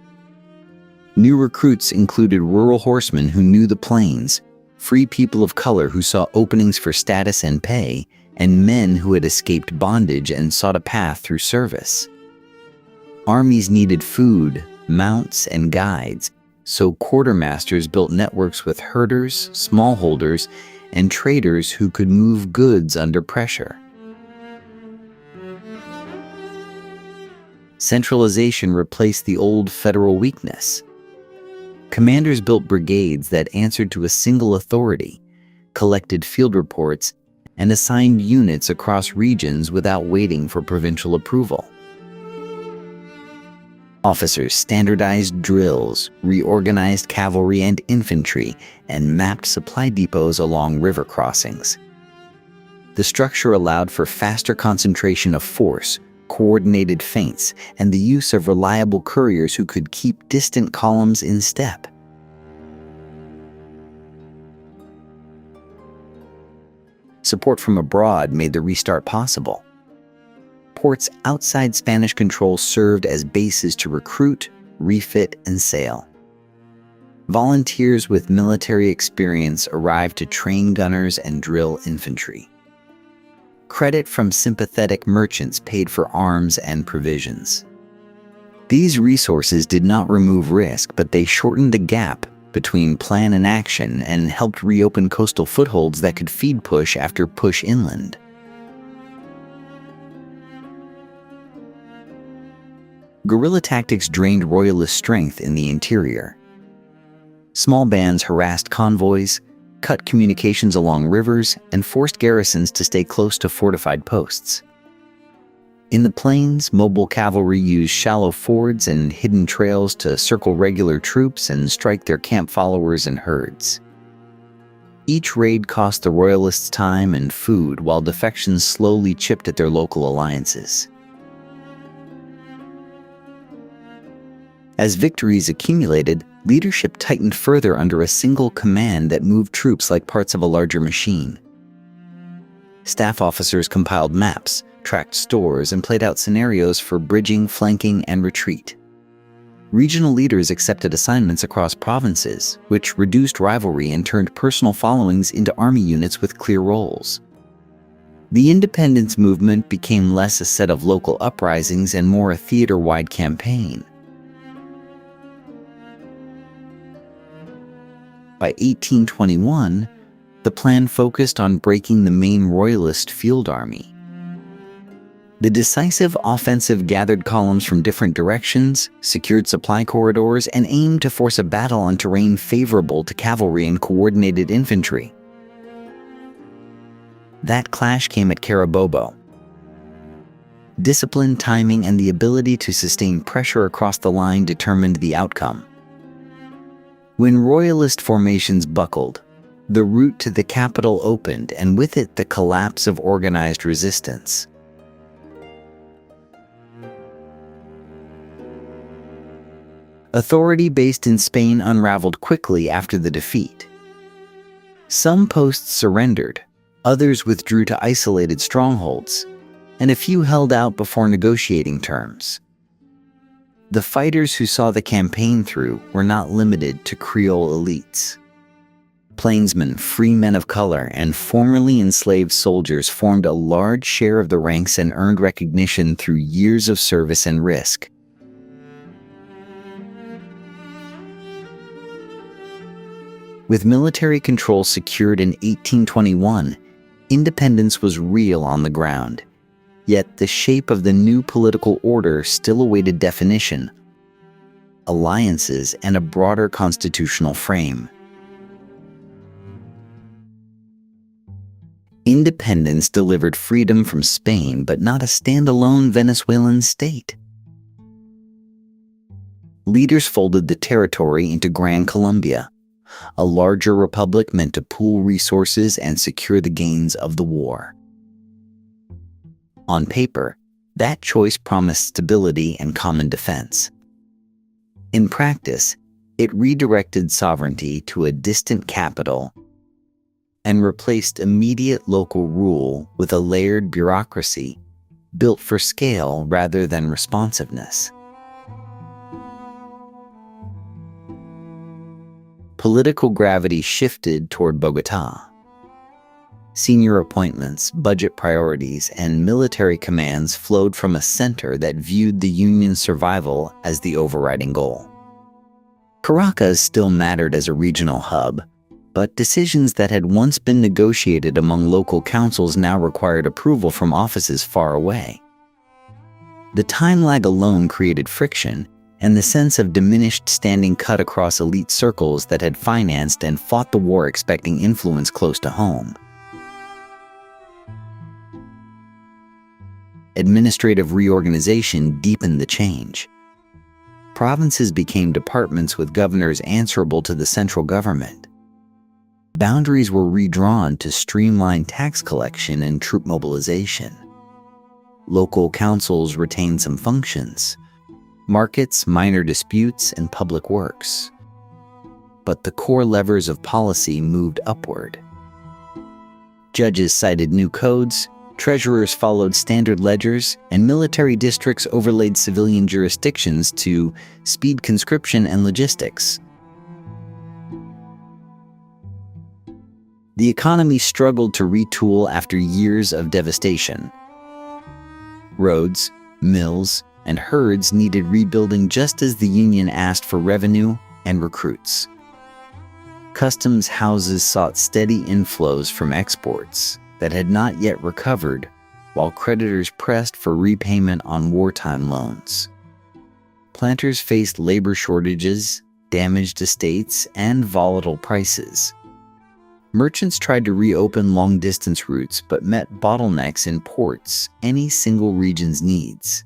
New recruits included rural horsemen who knew the plains, free people of color who saw openings for status and pay, and men who had escaped bondage and sought a path through service. Armies needed food, mounts, and guides, so quartermasters built networks with herders, smallholders, and traders who could move goods under pressure. Centralization replaced the old federal weakness. Commanders built brigades that answered to a single authority, collected field reports, and assigned units across regions without waiting for provincial approval. Officers standardized drills, reorganized cavalry and infantry, and mapped supply depots along river crossings. The structure allowed for faster concentration of force, coordinated feints, and the use of reliable couriers who could keep distant columns in step. Support from abroad made the restart possible. Ports outside Spanish control served as bases to recruit, refit, and sail. Volunteers with military experience arrived to train gunners and drill infantry. Credit from sympathetic merchants paid for arms and provisions. These resources did not remove risk, but they shortened the gap between plan and action and helped reopen coastal footholds that could feed push after push inland. Guerrilla tactics drained royalist strength in the interior. Small bands harassed convoys, cut communications along rivers, and forced garrisons to stay close to fortified posts. In the plains, mobile cavalry used shallow fords and hidden trails to circle regular troops and strike their camp followers and herds. Each raid cost the royalists time and food, while defections slowly chipped at their local alliances. As victories accumulated, leadership tightened further under a single command that moved troops like parts of a larger machine. Staff officers compiled maps, tracked stores, and played out scenarios for bridging, flanking, and retreat. Regional leaders accepted assignments across provinces, which reduced rivalry and turned personal followings into army units with clear roles. The independence movement became less a set of local uprisings and more a theater-wide campaign. By 1821, the plan focused on breaking the main royalist field army. The decisive offensive gathered columns from different directions, secured supply corridors, and aimed to force a battle on terrain favorable to cavalry and coordinated infantry. That clash came at Carabobo. Discipline, timing, and the ability to sustain pressure across the line determined the outcome. When royalist formations buckled, the route to the capital opened, and with it the collapse of organized resistance. Authority based in Spain unraveled quickly after the defeat. Some posts surrendered, others withdrew to isolated strongholds, and a few held out before negotiating terms. The fighters who saw the campaign through were not limited to Creole elites. Plainsmen, free men of color, and formerly enslaved soldiers formed a large share of the ranks and earned recognition through years of service and risk. With military control secured in 1821, independence was real on the ground. Yet the shape of the new political order still awaited definition, alliances, and a broader constitutional frame. Independence delivered freedom from Spain, but not a standalone Venezuelan state. Leaders folded the territory into Gran Colombia, a larger republic meant to pool resources and secure the gains of the war. On paper, that choice promised stability and common defense. In practice, it redirected sovereignty to a distant capital and replaced immediate local rule with a layered bureaucracy built for scale rather than responsiveness. Political gravity shifted toward Bogotá. Senior appointments, budget priorities, and military commands flowed from a center that viewed the Union's survival as the overriding goal. Caracas still mattered as a regional hub, but decisions that had once been negotiated among local councils now required approval from offices far away. The time lag alone created friction, and the sense of diminished standing cut across elite circles that had financed and fought the war expecting influence close to home. Administrative reorganization deepened the change. Provinces became departments with governors answerable to the central government. Boundaries were redrawn to streamline tax collection and troop mobilization. Local councils retained some functions: markets, minor disputes, and public works. But the core levers of policy moved upward. Judges cited new codes, treasurers followed standard ledgers, and military districts overlaid civilian jurisdictions to speed conscription and logistics. The economy struggled to retool after years of devastation. Roads, mills, and herds needed rebuilding just as the Union asked for revenue and recruits. Customs houses sought steady inflows from exports that had not yet recovered, while creditors pressed for repayment on wartime loans. Planters faced labor shortages, damaged estates, and volatile prices. Merchants tried to reopen long-distance routes but met bottlenecks in ports, any single region's needs.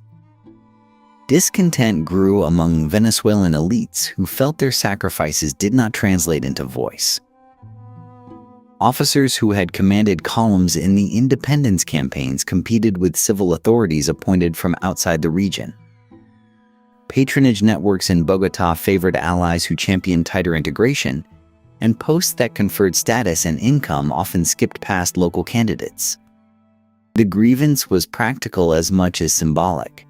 Discontent grew among Venezuelan elites who felt their sacrifices did not translate into voice. Officers who had commanded columns in the independence campaigns competed with civil authorities appointed from outside the region. Patronage networks in Bogotá favored allies who championed tighter integration, and posts that conferred status and income often skipped past local candidates. The grievance was practical as much as symbolic.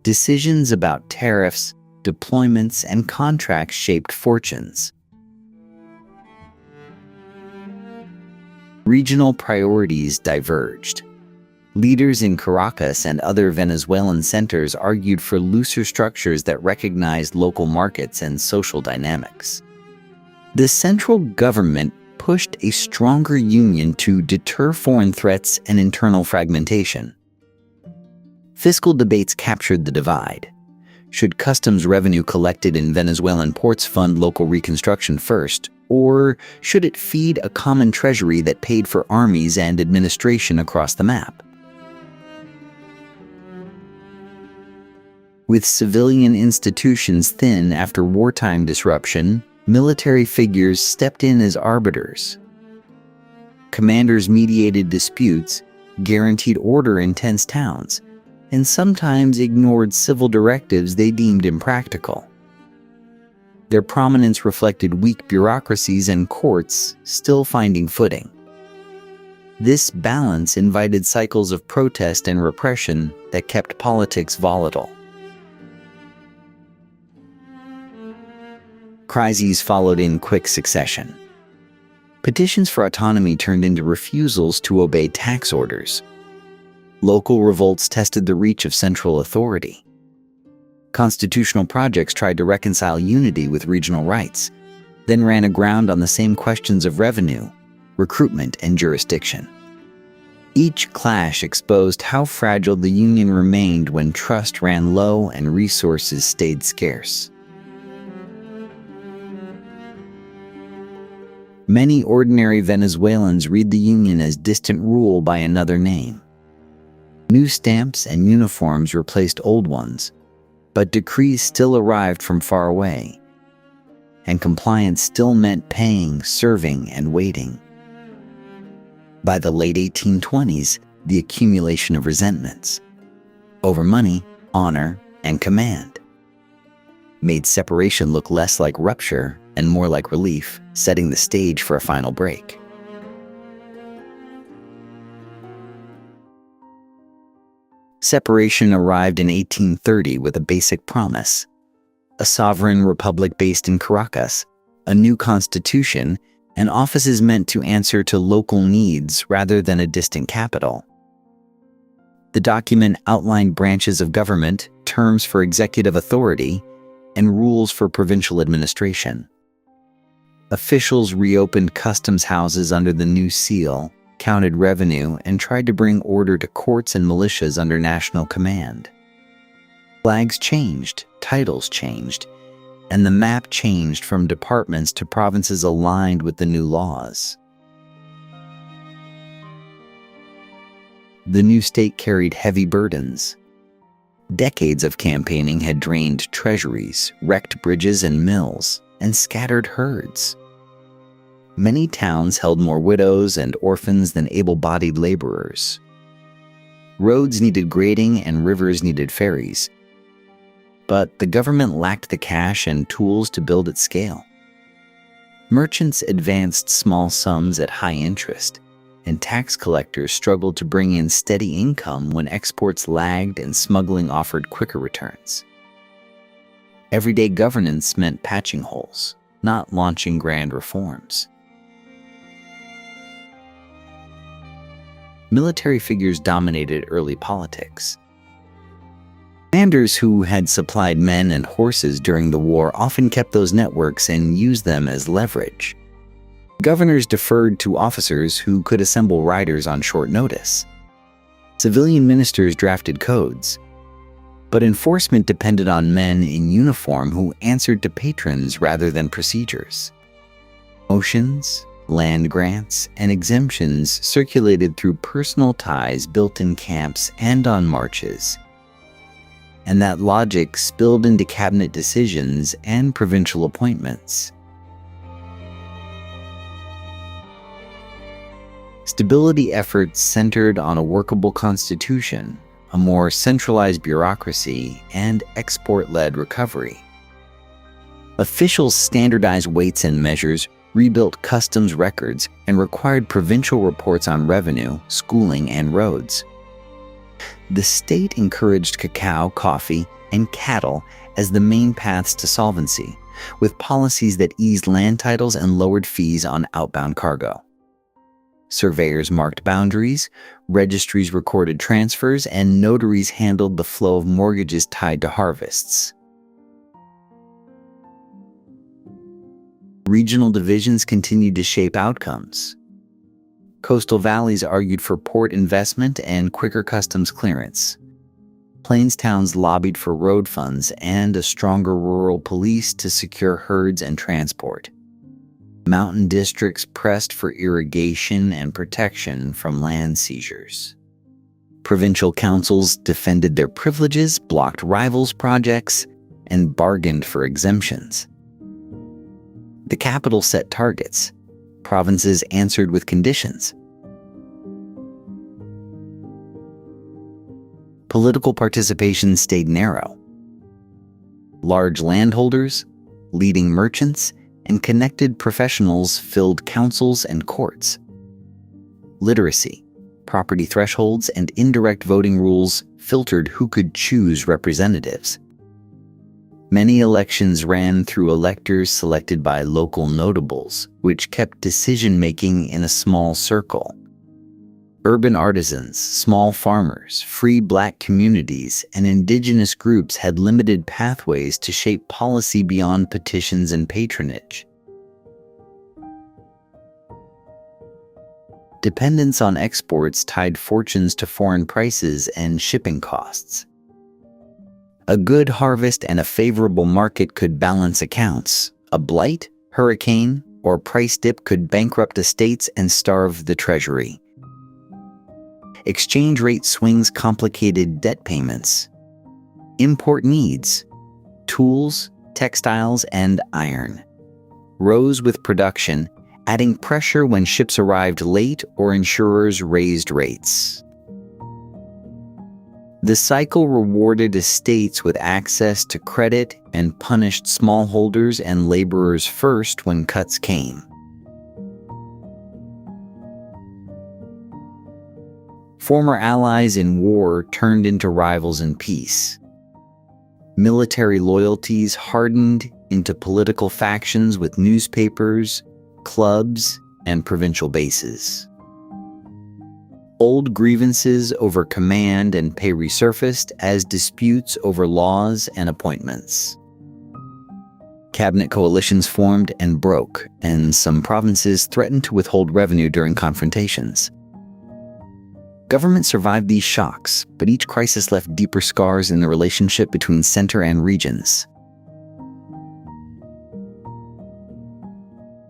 Decisions about tariffs, deployments, and contracts shaped fortunes. Regional priorities diverged. Leaders in Caracas and other Venezuelan centers argued for looser structures that recognized local markets and social dynamics. The central government pushed a stronger union to deter foreign threats and internal fragmentation. Fiscal debates captured the divide. Should customs revenue collected in Venezuelan ports fund local reconstruction first, or should it feed a common treasury that paid for armies and administration across the map? With civilian institutions thin after wartime disruption, military figures stepped in as arbiters. Commanders mediated disputes, guaranteed order in tense towns, and sometimes ignored civil directives they deemed impractical. Their prominence reflected weak bureaucracies and courts still finding footing. This balance invited cycles of protest and repression that kept politics volatile. Crises followed in quick succession. Petitions for autonomy turned into refusals to obey tax orders. Local revolts tested the reach of central authority. Constitutional projects tried to reconcile unity with regional rights, then ran aground on the same questions of revenue, recruitment, and jurisdiction. Each clash exposed how fragile the union remained when trust ran low and resources stayed scarce. Many ordinary Venezuelans read the union as distant rule by another name. New stamps and uniforms replaced old ones, but decrees still arrived from far away, and compliance still meant paying, serving, and waiting. By the late 1820s, the accumulation of resentments over money, honor, and command made separation look less like rupture and more like relief, setting the stage for a final break. Separation arrived in 1830 with a basic promise: a sovereign republic based in Caracas, a new constitution, and offices meant to answer to local needs rather than a distant capital. The document outlined branches of government, terms for executive authority, and rules for provincial administration. Officials reopened customs houses under the new seal, counted revenue, and tried to bring order to courts and militias under national command. Flags changed, titles changed, and the map changed from departments to provinces aligned with the new laws. The new state carried heavy burdens. Decades of campaigning had drained treasuries, wrecked bridges and mills, and scattered herds. Many towns held more widows and orphans than able-bodied laborers. Roads needed grading and rivers needed ferries. But the government lacked the cash and tools to build at scale. Merchants advanced small sums at high interest, and tax collectors struggled to bring in steady income when exports lagged and smuggling offered quicker returns. Everyday governance meant patching holes, not launching grand reforms. Military figures dominated early politics. Commanders who had supplied men and horses during the war often kept those networks and used them as leverage. Governors deferred to officers who could assemble riders on short notice. Civilian ministers drafted codes, but enforcement depended on men in uniform who answered to patrons rather than procedures. Motions, land grants, and exemptions circulated through personal ties built in camps and on marches. And that logic spilled into cabinet decisions and provincial appointments. Stability efforts centered on a workable constitution, a more centralized bureaucracy, and export-led recovery. Officials standardized weights and measures, rebuilt customs records, and required provincial reports on revenue, schooling, and roads. The state encouraged cacao, coffee, and cattle as the main paths to solvency, with policies that eased land titles and lowered fees on outbound cargo. Surveyors marked boundaries, registries recorded transfers, and notaries handled the flow of mortgages tied to harvests. Regional divisions continued to shape outcomes. Coastal valleys argued for port investment and quicker customs clearance. Plains towns lobbied for road funds and a stronger rural police to secure herds and transport. Mountain districts pressed for irrigation and protection from land seizures. Provincial councils defended their privileges, blocked rivals' projects, and bargained for exemptions. The capital set targets. Provinces answered with conditions. Political participation stayed narrow. Large landholders, leading merchants, and connected professionals filled councils and courts. Literacy, property thresholds, and indirect voting rules filtered who could choose representatives. Many elections ran through electors selected by local notables, which kept decision-making in a small circle. Urban artisans, small farmers, free black communities, and indigenous groups had limited pathways to shape policy beyond petitions and patronage. Dependence on exports tied fortunes to foreign prices and shipping costs. A good harvest and a favorable market could balance accounts. A blight, hurricane, or price dip could bankrupt estates and starve the treasury. Exchange rate swings complicated debt payments. Import needs, tools, textiles, and iron, rose with production, adding pressure when ships arrived late or insurers raised rates. The cycle rewarded estates with access to credit and punished smallholders and laborers first when cuts came. Former allies in war turned into rivals in peace. Military loyalties hardened into political factions with newspapers, clubs, and provincial bases. Old grievances over command and pay resurfaced as disputes over laws and appointments. Cabinet coalitions formed and broke, and some provinces threatened to withhold revenue during confrontations. Government survived these shocks, but each crisis left deeper scars in the relationship between center and regions.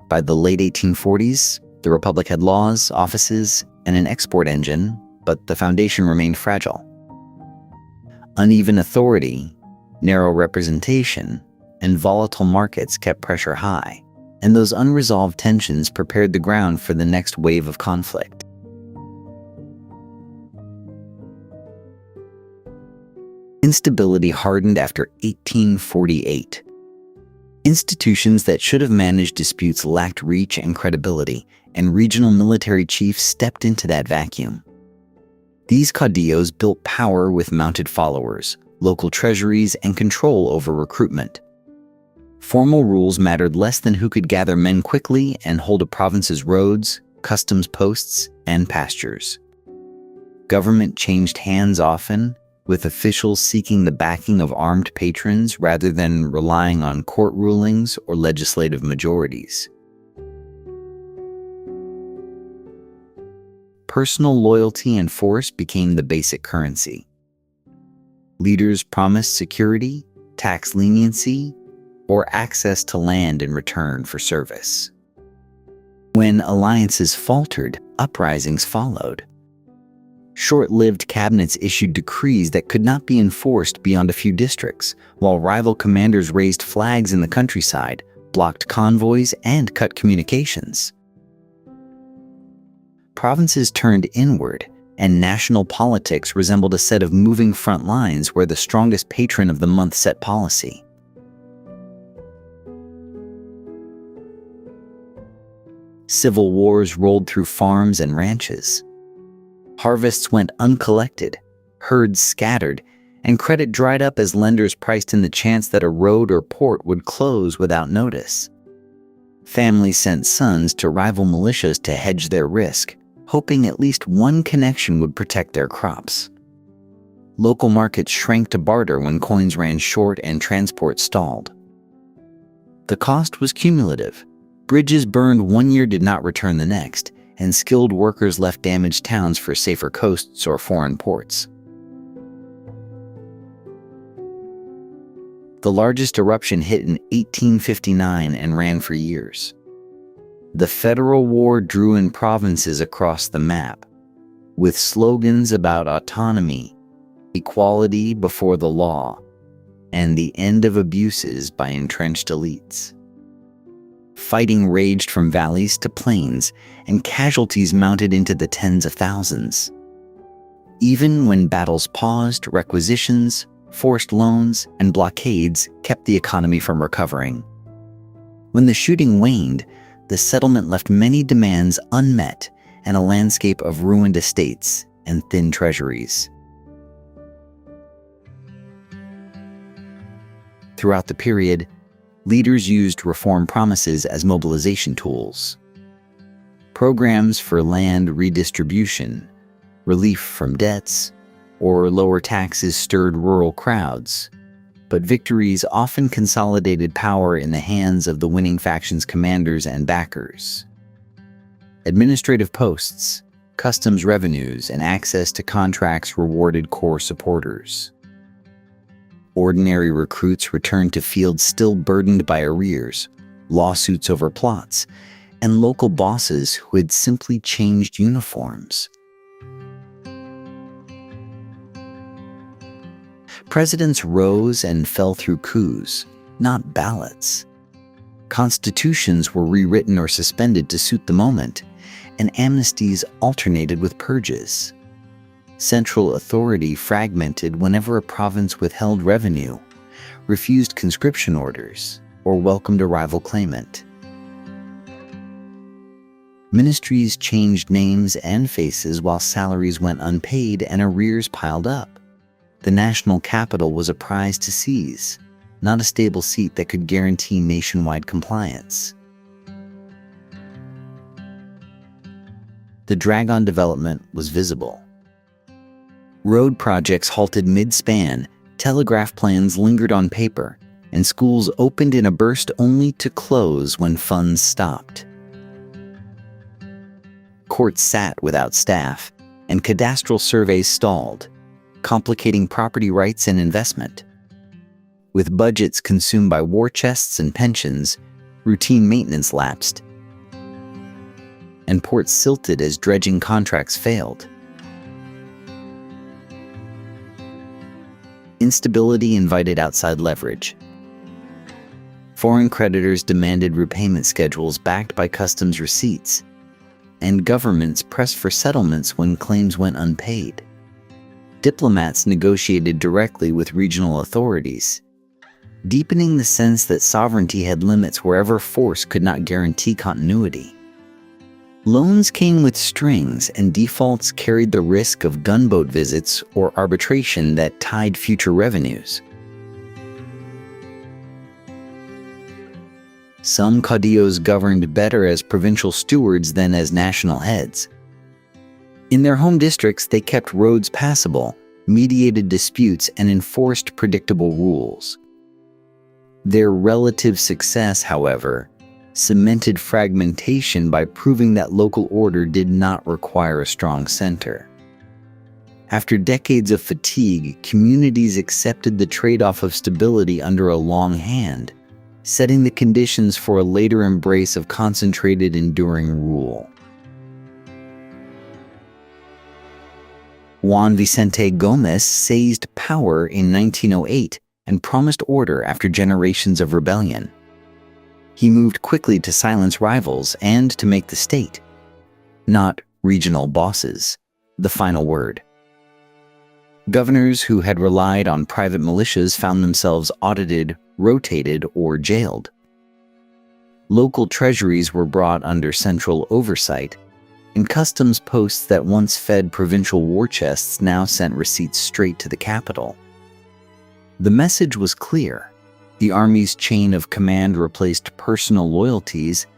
By the late 1840s, the Republic had laws, offices, and an export engine, but the foundation remained fragile. Uneven authority, narrow representation, and volatile markets kept pressure high, and those unresolved tensions prepared the ground for the next wave of conflict. Instability hardened after 1848. Institutions that should have managed disputes lacked reach and credibility, and regional military chiefs stepped into that vacuum. These caudillos built power with mounted followers, local treasuries, and control over recruitment. Formal rules mattered less than who could gather men quickly and hold a province's roads, customs posts, and pastures. Government changed hands often, with officials seeking the backing of armed patrons rather than relying on court rulings or legislative majorities. Personal loyalty and force became the basic currency. Leaders promised security, tax leniency, or access to land in return for service. When alliances faltered, uprisings followed. Short-lived cabinets issued decrees that could not be enforced beyond a few districts, while rival commanders raised flags in the countryside, blocked convoys, and cut communications. provinces turned inward, and national politics resembled a set of moving front lines where the strongest patron of the month set policy. Civil wars rolled through farms and ranches. Harvests went uncollected, herds scattered, and credit dried up as lenders priced in the chance that a road or port would close without notice. Families sent sons to rival militias to hedge their risk, hoping at least one connection would protect their crops. Local markets shrank to barter when coins ran short and transport stalled. The cost was cumulative. Bridges burned one year did not return the next, and skilled workers left damaged towns for safer coasts or foreign ports. The largest eruption hit in 1859 and ran for years. The Federal War drew in provinces across the map, with slogans about autonomy, equality before the law, and the end of abuses by entrenched elites. Fighting raged from valleys to plains, and casualties mounted into the tens of thousands. Even when battles paused, requisitions, forced loans, and blockades kept the economy from recovering. When the shooting waned, the settlement left many demands unmet and a landscape of ruined estates and thin treasuries. Throughout the period, leaders used reform promises as mobilization tools. Programs for land redistribution, relief from debts, or lower taxes stirred rural crowds, but victories often consolidated power in the hands of the winning faction's commanders and backers. Administrative posts, customs revenues, and access to contracts rewarded core supporters. Ordinary recruits returned to fields still burdened by arrears, lawsuits over plots, and local bosses who had simply changed uniforms. Presidents rose and fell through coups, not ballots. Constitutions were rewritten or suspended to suit the moment, and amnesties alternated with purges. Central authority fragmented whenever a province withheld revenue, refused conscription orders, or welcomed a rival claimant. Ministries changed names and faces while salaries went unpaid and arrears piled up. The national capital was a prize to seize, not a stable seat that could guarantee nationwide compliance. The drag-on development was visible. Road projects halted mid-span, telegraph plans lingered on paper, and schools opened in a burst only to close when funds stopped. Courts sat without staff, and cadastral surveys stalled, complicating property rights and investment. With budgets consumed by war chests and pensions, routine maintenance lapsed, and ports silted as dredging contracts failed. Instability invited outside leverage. Foreign creditors demanded repayment schedules backed by customs receipts, and governments pressed for settlements when claims went unpaid. Diplomats negotiated directly with regional authorities, deepening the sense that sovereignty had limits wherever force could not guarantee continuity. Loans came with strings, and defaults carried the risk of gunboat visits or arbitration that tied future revenues. Some caudillos governed better as provincial stewards than as national heads. In their home districts, they kept roads passable, mediated disputes, and enforced predictable rules. Their relative success, however, cemented fragmentation by proving that local order did not require a strong center. After decades of fatigue, communities accepted the trade-off of stability under a long hand, setting the conditions for a later embrace of concentrated, enduring rule. Juan Vicente Gómez seized power in 1908 and promised order after generations of rebellion. He moved quickly to silence rivals and to make the state, not Regional bosses, the final word. Governors who had relied on private militias found themselves audited, rotated, or jailed. Local treasuries were brought under central oversight, and customs posts that once fed provincial war chests now sent receipts straight to the capital. The message was clear. The army's chain of command replaced personal loyalties,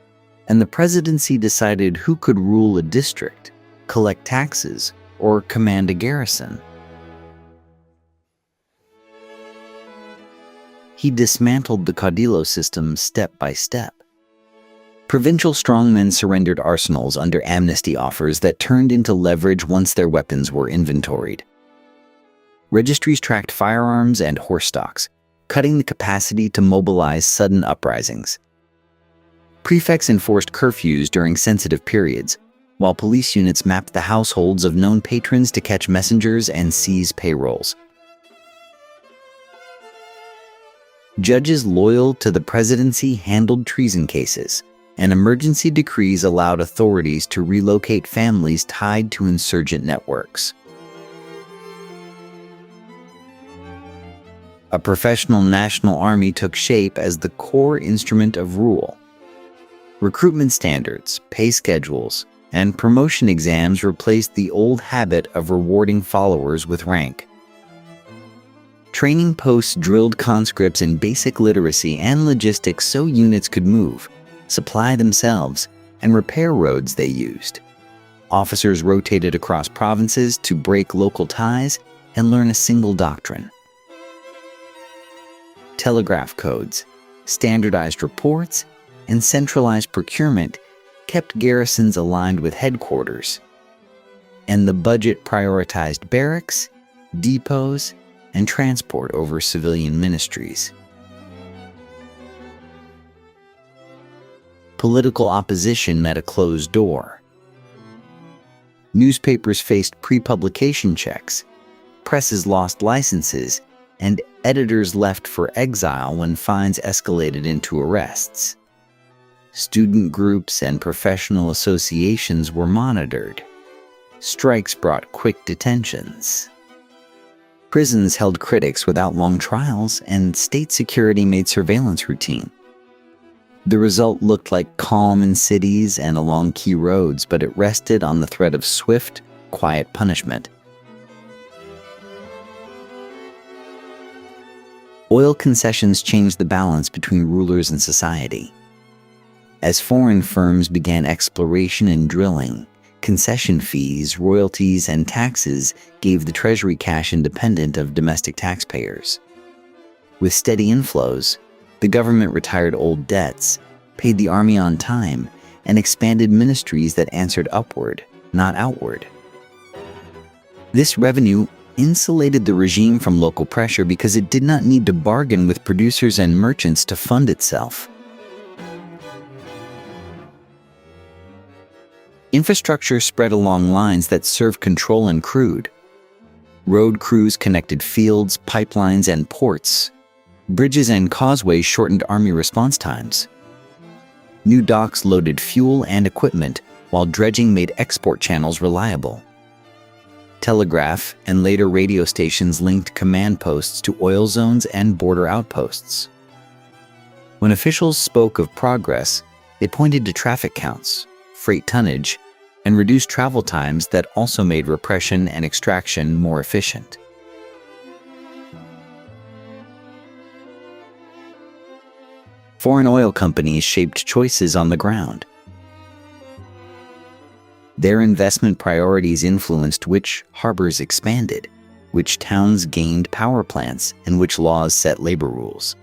and the presidency decided who could rule a district, collect taxes, or command a garrison. He dismantled the caudillo system step by step. Provincial strongmen surrendered arsenals under amnesty offers that turned into leverage once their weapons were inventoried. Registries tracked firearms and horse stocks, cutting the capacity to mobilize sudden uprisings. Prefects enforced curfews during sensitive periods, while police units mapped the households of known patrons to catch messengers and seize payrolls. Judges loyal to the presidency handled treason cases, and emergency decrees allowed authorities to relocate families tied to insurgent networks. A professional national army took shape as the core instrument of rule. Recruitment standards, pay schedules, and promotion exams replaced the old habit of rewarding followers with rank. Training posts drilled conscripts in basic literacy and logistics so units could move, supply themselves, and repair roads they used. Officers rotated across provinces to break local ties and learn a single doctrine. Telegraph codes, standardized reports, and centralized procurement kept garrisons aligned with headquarters, and the budget prioritized barracks, depots, and transport over civilian ministries. Political opposition met a closed door. Newspapers faced pre-publication checks, presses lost licenses, and editors left for exile when fines escalated into arrests. Student groups and professional associations were monitored. Strikes brought quick detentions. Prisons held critics without long trials, and state security made surveillance routine. The result looked like calm in cities and along key roads, but it rested on the threat of swift, quiet punishment. Oil concessions changed the balance between rulers and society. As foreign firms began exploration and drilling, concession fees, royalties, and taxes gave the treasury cash independent of domestic taxpayers. With steady inflows, the government retired old debts, paid the army on time, and expanded ministries that answered upward, not outward. This revenue insulated the regime from local pressure because it did not need to bargain with producers and merchants to fund itself. Infrastructure spread along lines that served control and crude. Road crews connected fields, pipelines, and ports. Bridges and causeways shortened army response times. New docks loaded fuel and equipment, while dredging made export channels reliable. Telegraph and later radio stations linked command posts to oil zones and border outposts. When officials spoke of progress, they pointed to traffic counts, freight tonnage, and reduced travel times that also made repression and extraction more efficient. Foreign oil companies shaped choices on the ground. Their investment priorities influenced which harbors expanded, which towns gained power plants, and which laws set labor rules.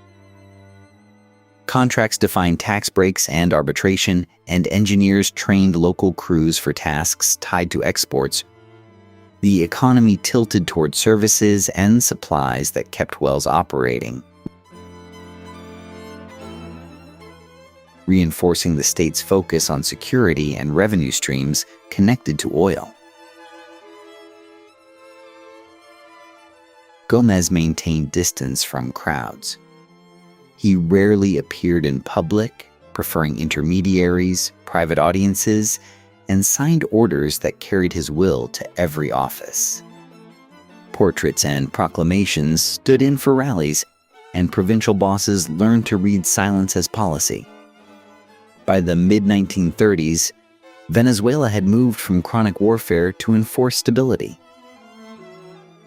Contracts defined tax breaks and arbitration, and engineers trained local crews for tasks tied to exports. The economy tilted toward services and supplies that kept wells operating, reinforcing the state's focus on security and revenue streams connected to oil. Gomez maintained distance from crowds. He rarely appeared in public, preferring intermediaries, private audiences, and signed orders that carried his will to every office. Portraits and proclamations stood in for rallies, and provincial bosses learned to read silence as policy. By the mid-1930s, Venezuela had moved from chronic warfare to enforced stability.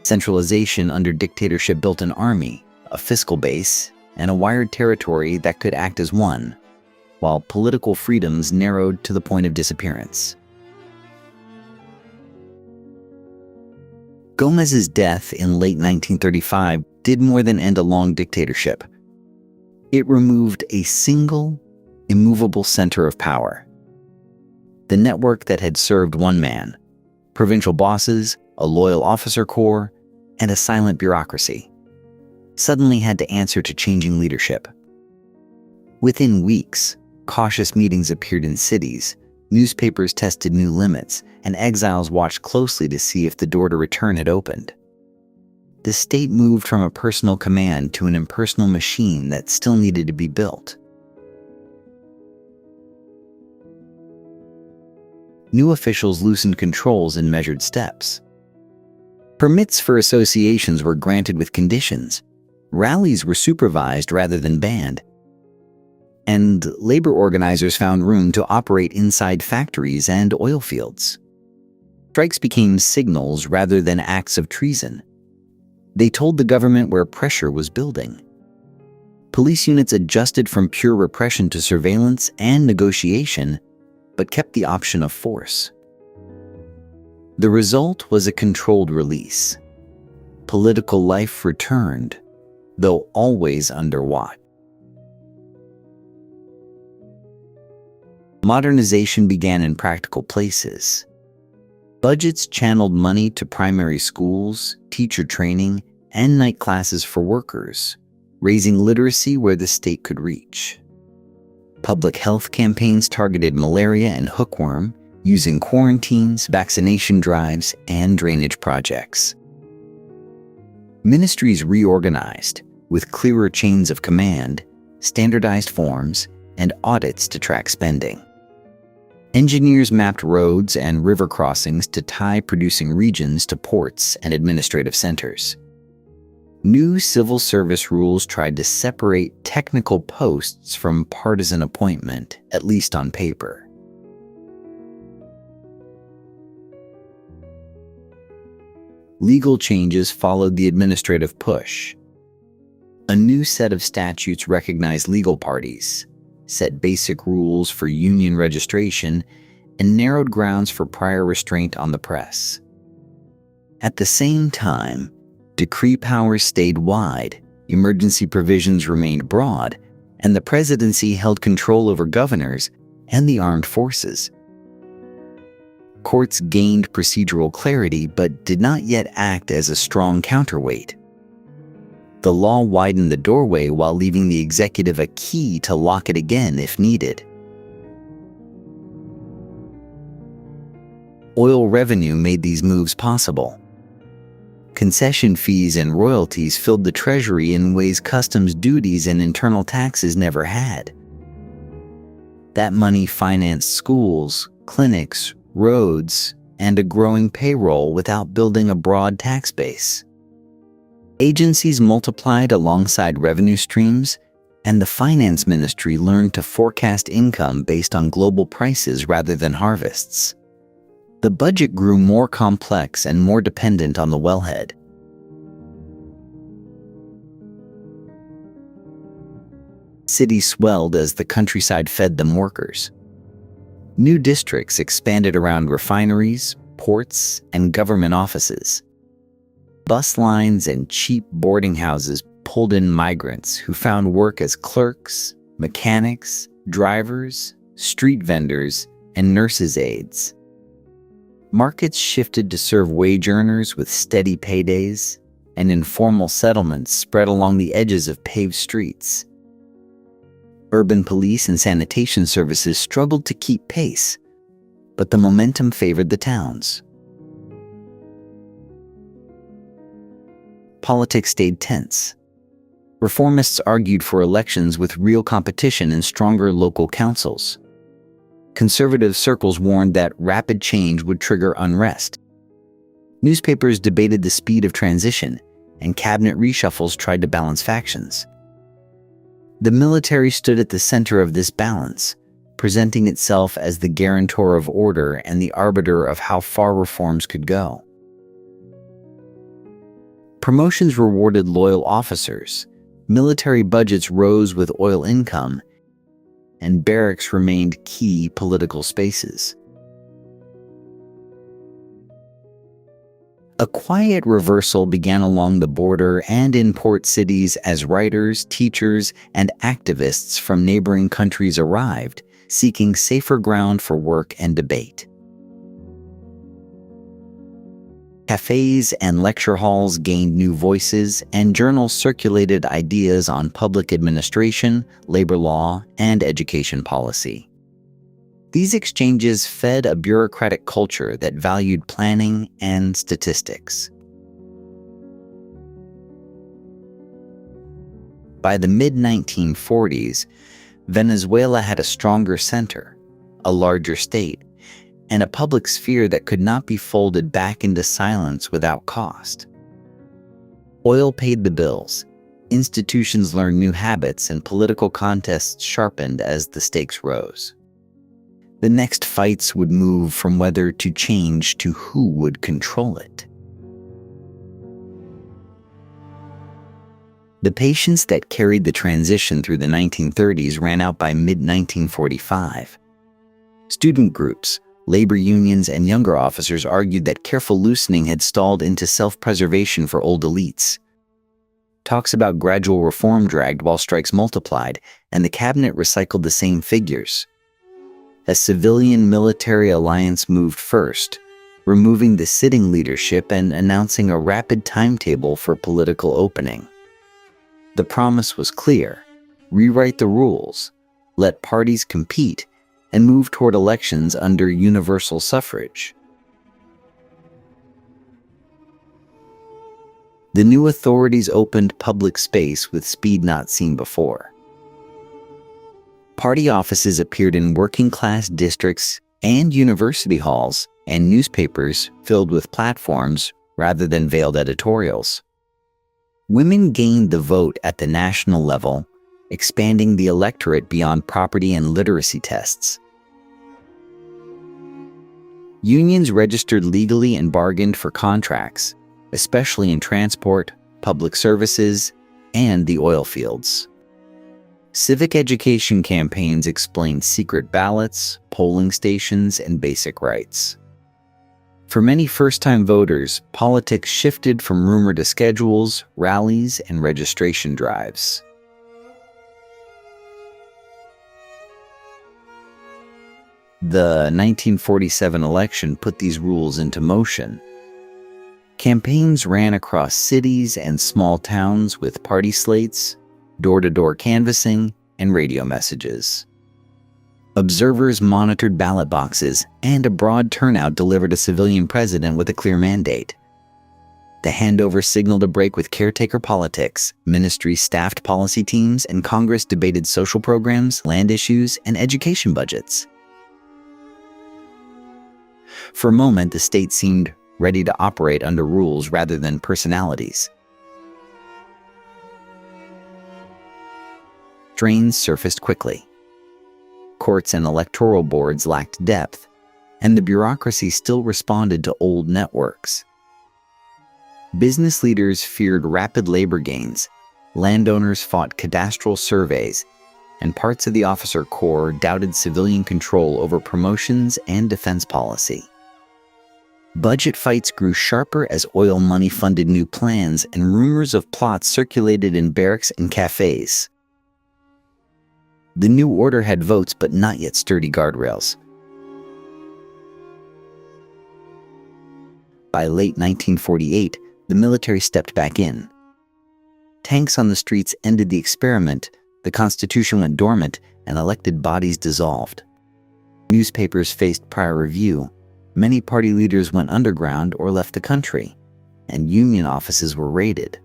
Centralization under dictatorship built an army, a fiscal base, and a wired territory that could act as one, while political freedoms narrowed to the point of disappearance. Gómez's death in late 1935 did more than end a long dictatorship. It removed a single, immovable center of power. The network that had served one man, provincial bosses, a loyal officer corps, and a silent bureaucracy, suddenly had to answer to changing leadership. Within weeks, cautious meetings appeared in cities, newspapers tested new limits, and exiles watched closely to see if the door to return had opened. The state moved from a personal command to an impersonal machine that still needed to be built. New officials loosened controls in measured steps. Permits for associations were granted with conditions. Rallies were supervised rather than banned. And labor organizers found room to operate inside factories and oil fields. Strikes became signals rather than acts of treason. They told the government where pressure was building. Police units adjusted from pure repression to surveillance and negotiation, but kept the option of force. The result was a controlled release. Political life returned, though always under watch. Modernization began in practical places. Budgets channeled money to primary schools, teacher training, and night classes for workers, raising literacy where the state could reach. Public health campaigns targeted malaria and hookworm, using quarantines, vaccination drives, and drainage projects. Ministries reorganized, with clearer chains of command, standardized forms, and audits to track spending. Engineers mapped roads and river crossings to tie producing regions to ports and administrative centers. New civil service rules tried to separate technical posts from partisan appointment, at least on paper. Legal changes followed the administrative push. A new set of statutes recognized legal parties, set basic rules for union registration, and narrowed grounds for prior restraint on the press. At the same time, decree powers stayed wide, emergency provisions remained broad, and the presidency held control over governors and the armed forces. Courts gained procedural clarity but did not yet act as a strong counterweight. The law widened the doorway while leaving the executive a key to lock it again if needed. Oil revenue made these moves possible. Concession fees and royalties filled the treasury in ways customs duties and internal taxes never had. That money financed schools, clinics, roads, and a growing payroll without building a broad tax base. Agencies multiplied alongside revenue streams, and the finance ministry learned to forecast income based on global prices rather than harvests. The budget grew more complex and more dependent on the wellhead. Cities swelled as the countryside fed them workers. New districts expanded around refineries, ports, and government offices. Bus lines and cheap boarding houses pulled in migrants who found work as clerks, mechanics, drivers, street vendors, and nurses' aides. Markets shifted to serve wage earners with steady paydays, and informal settlements spread along the edges of paved streets. Urban police and sanitation services struggled to keep pace, but the momentum favored the towns. Politics stayed tense. Reformists argued for elections with real competition and stronger local councils. Conservative circles warned that rapid change would trigger unrest. Newspapers debated the speed of transition, and cabinet reshuffles tried to balance factions. The military stood at the center of this balance, presenting itself as the guarantor of order and the arbiter of how far reforms could go. Promotions rewarded loyal officers, military budgets rose with oil income, and barracks remained key political spaces. A quiet reversal began along the border and in port cities as writers, teachers, and activists from neighboring countries arrived, seeking safer ground for work and debate. Cafes and lecture halls gained new voices, and journals circulated ideas on public administration, labor law, and education policy. These exchanges fed a bureaucratic culture that valued planning and statistics. By the mid-1940s, Venezuela had a stronger center, a larger state, and a public sphere that could not be folded back into silence without cost. Oil paid the bills, institutions learned new habits, and political contests sharpened as the stakes rose. The next fights would move from whether to change to who would control it. The patience that carried the transition through the 1930s ran out by mid-1945. Student groups, labor unions, and younger officers argued that careful loosening had stalled into self-preservation for old elites. Talks about gradual reform dragged while strikes multiplied, and the cabinet recycled the same figures. A civilian-military alliance moved first, removing the sitting leadership and announcing a rapid timetable for political opening. The promise was clear: rewrite the rules, let parties compete, and move toward elections under universal suffrage. The new authorities opened public space with speed not seen before. Party offices appeared in working-class districts and university halls, and newspapers filled with platforms rather than veiled editorials. Women gained the vote at the national level, expanding the electorate beyond property and literacy tests. Unions registered legally and bargained for contracts, especially in transport, public services, and the oil fields. Civic education campaigns explained secret ballots, polling stations, and basic rights. For many first-time voters, politics shifted from rumor to schedules, rallies, and registration drives. The 1947 election put these rules into motion. Campaigns ran across cities and small towns with party slates, door-to-door canvassing, and radio messages. Observers monitored ballot boxes, and a broad turnout delivered a civilian president with a clear mandate. The handover signaled a break with caretaker politics. Ministries staffed policy teams, and Congress debated social programs, land issues, and education budgets. For a moment, the state seemed ready to operate under rules rather than personalities. Strains surfaced quickly. Courts and electoral boards lacked depth, and the bureaucracy still responded to old networks. Business leaders feared rapid labor gains, landowners fought cadastral surveys, and parts of the officer corps doubted civilian control over promotions and defense policy. Budget fights grew sharper as oil money funded new plans, and rumors of plots circulated in barracks and cafes. The new order had votes but not yet sturdy guardrails. By late 1948, the military stepped back in. Tanks on the streets ended the experiment, the Constitution went dormant, and elected bodies dissolved. Newspapers faced prior review, many party leaders went underground or left the country, and union offices were raided.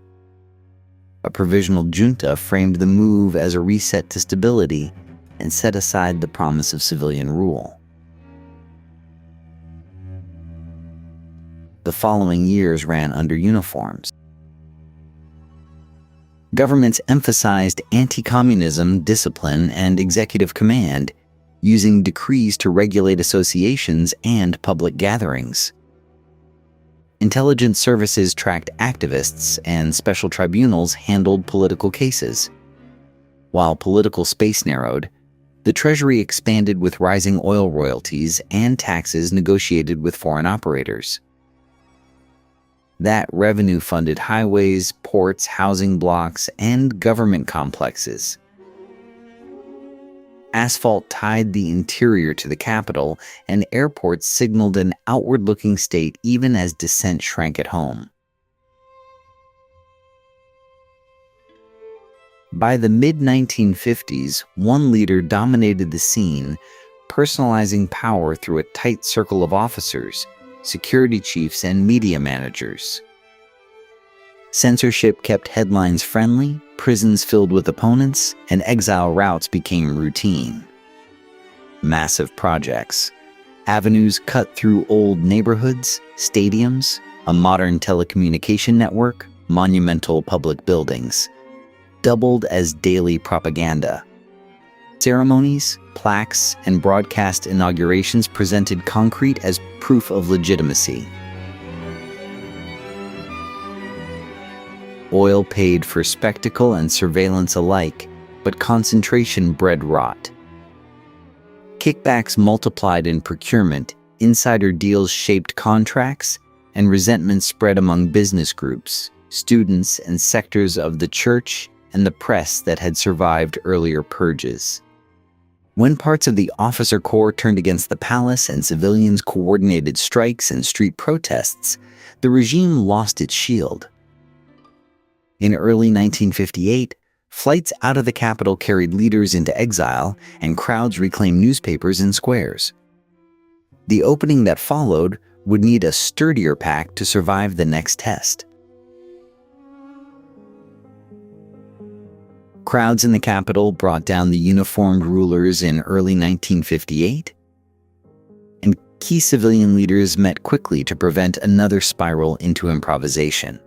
A provisional junta framed the move as a reset to stability and set aside the promise of civilian rule. The following years ran under uniforms. Governments emphasized anti-communism, discipline, and executive command, using decrees to regulate associations and public gatherings. Intelligence services tracked activists, and special tribunals handled political cases. While political space narrowed, the treasury expanded with rising oil royalties and taxes negotiated with foreign operators. That revenue funded highways, ports, housing blocks, and government complexes. Asphalt tied the interior to the capital, and airports signaled an outward-looking state even as dissent shrank at home. By the mid-1950s, one leader dominated the scene, personalizing power through a tight circle of officers, security chiefs, and media managers. Censorship kept headlines friendly, prisons filled with opponents, and exile routes became routine. Massive projects, avenues cut through old neighborhoods, stadiums, a modern telecommunication network, monumental public buildings, doubled as daily propaganda. Ceremonies, plaques, and broadcast inaugurations presented concrete as proof of legitimacy. Oil paid for spectacle and surveillance alike, but concentration bred rot. Kickbacks multiplied in procurement, insider deals shaped contracts, and resentment spread among business groups, students, and sectors of the church and the press that had survived earlier purges. When parts of the officer corps turned against the palace and civilians coordinated strikes and street protests, the regime lost its shield. In early 1958, flights out of the capital carried leaders into exile, and crowds reclaimed newspapers and squares. The opening that followed would need a sturdier pact to survive the next test. Crowds in the capital brought down the uniformed rulers in early 1958, and key civilian leaders met quickly to prevent another spiral into improvisation.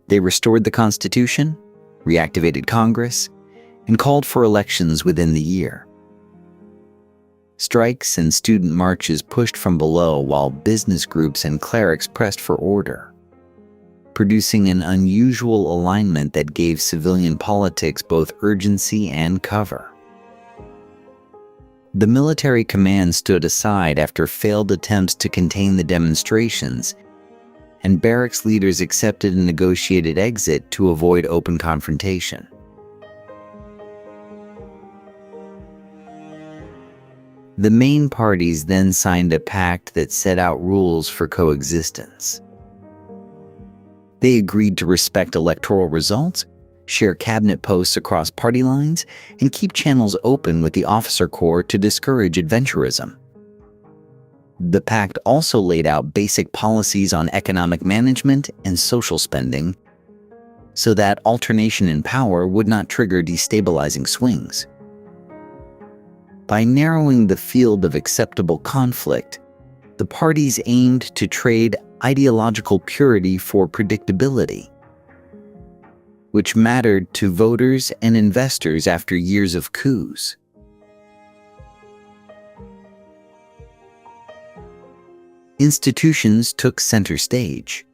They restored the Constitution, reactivated Congress, and called for elections within the year. Strikes and student marches pushed from below while business groups and clerics pressed for order, producing an unusual alignment that gave civilian politics both urgency and cover. The military command stood aside after failed attempts to contain the demonstrations, and barracks leaders accepted a negotiated exit to avoid open confrontation. The main parties then signed a pact that set out rules for coexistence. They agreed to respect electoral results, share cabinet posts across party lines, and keep channels open with the officer corps to discourage adventurism. The pact also laid out basic policies on economic management and social spending, so that alternation in power would not trigger destabilizing swings. By narrowing the field of acceptable conflict, the parties aimed to trade ideological purity for predictability, which mattered to voters and investors after years of coups. Institutions took center stage.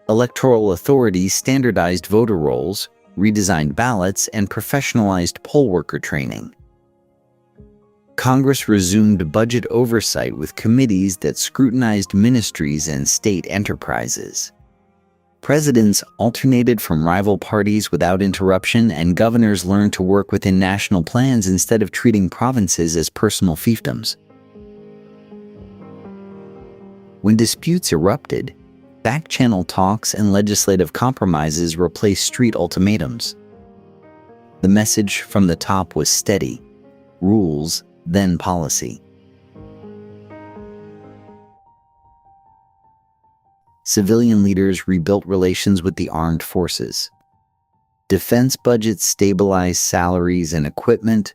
Electoral authorities standardized voter rolls, redesigned ballots, and professionalized poll worker training. Congress resumed budget oversight with committees that scrutinized ministries and state enterprises. Presidents alternated from rival parties without interruption, and governors learned to work within national plans instead of treating provinces as personal fiefdoms. When disputes erupted, back-channel talks and legislative compromises replaced street ultimatums. The message from the top was steady: rules, then policy. Civilian leaders rebuilt relations with the armed forces. Defense budgets stabilized salaries and equipment.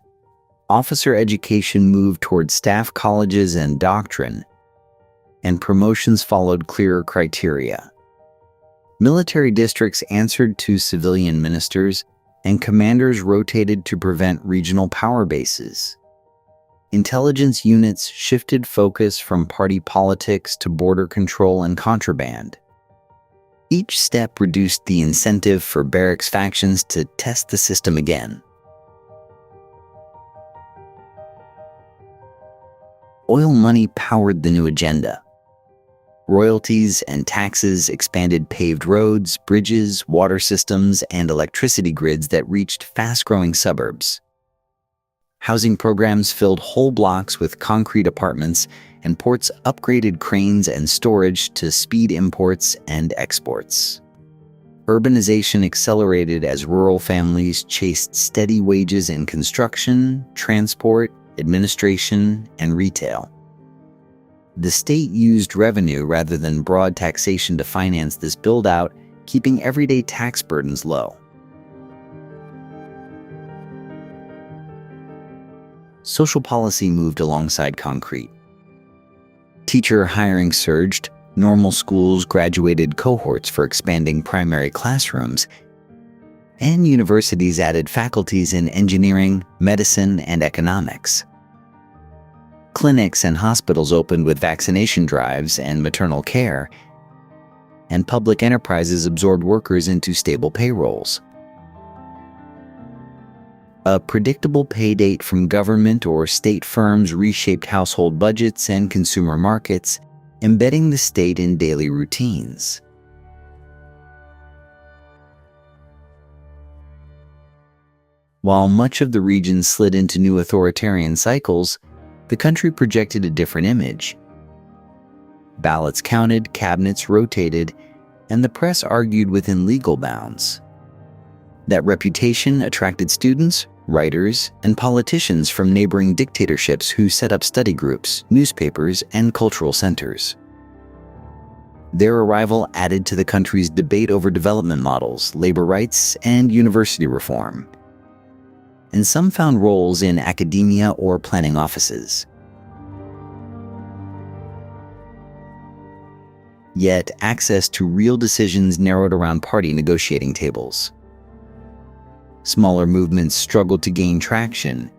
Officer education moved toward staff colleges and doctrine. and promotions followed clearer criteria. Military districts answered to civilian ministers, and commanders rotated to prevent regional power bases. Intelligence units shifted focus from party politics to border control and contraband. Each step reduced the incentive for barracks factions to test the system again. Oil money powered the new agenda. Royalties and taxes expanded paved roads, bridges, water systems, and electricity grids that reached fast-growing suburbs. Housing programs filled whole blocks with concrete apartments, and ports upgraded cranes and storage to speed imports and exports. Urbanization accelerated as rural families chased steady wages in construction, transport, administration, and retail. The state used revenue rather than broad taxation to finance this build-out, keeping everyday tax burdens low. Social policy moved alongside concrete. Teacher hiring surged, normal schools graduated cohorts for expanding primary classrooms, and universities added faculties in engineering, medicine, and economics. Clinics and hospitals opened with vaccination drives and maternal care, and public enterprises absorbed workers into stable payrolls. A predictable pay date from government or state firms reshaped household budgets and consumer markets, embedding the state in daily routines. While much of the region slid into new authoritarian cycles, the country projected a different image. Ballots counted, cabinets rotated, and the press argued within legal bounds. That reputation attracted students, writers, and politicians from neighboring dictatorships who set up study groups, newspapers, and cultural centers. Their arrival added to the country's debate over development models, labor rights, and university reform. And some found roles in academia or planning offices. Yet, access to real decisions narrowed around party negotiating tables. Smaller movements struggled to gain traction.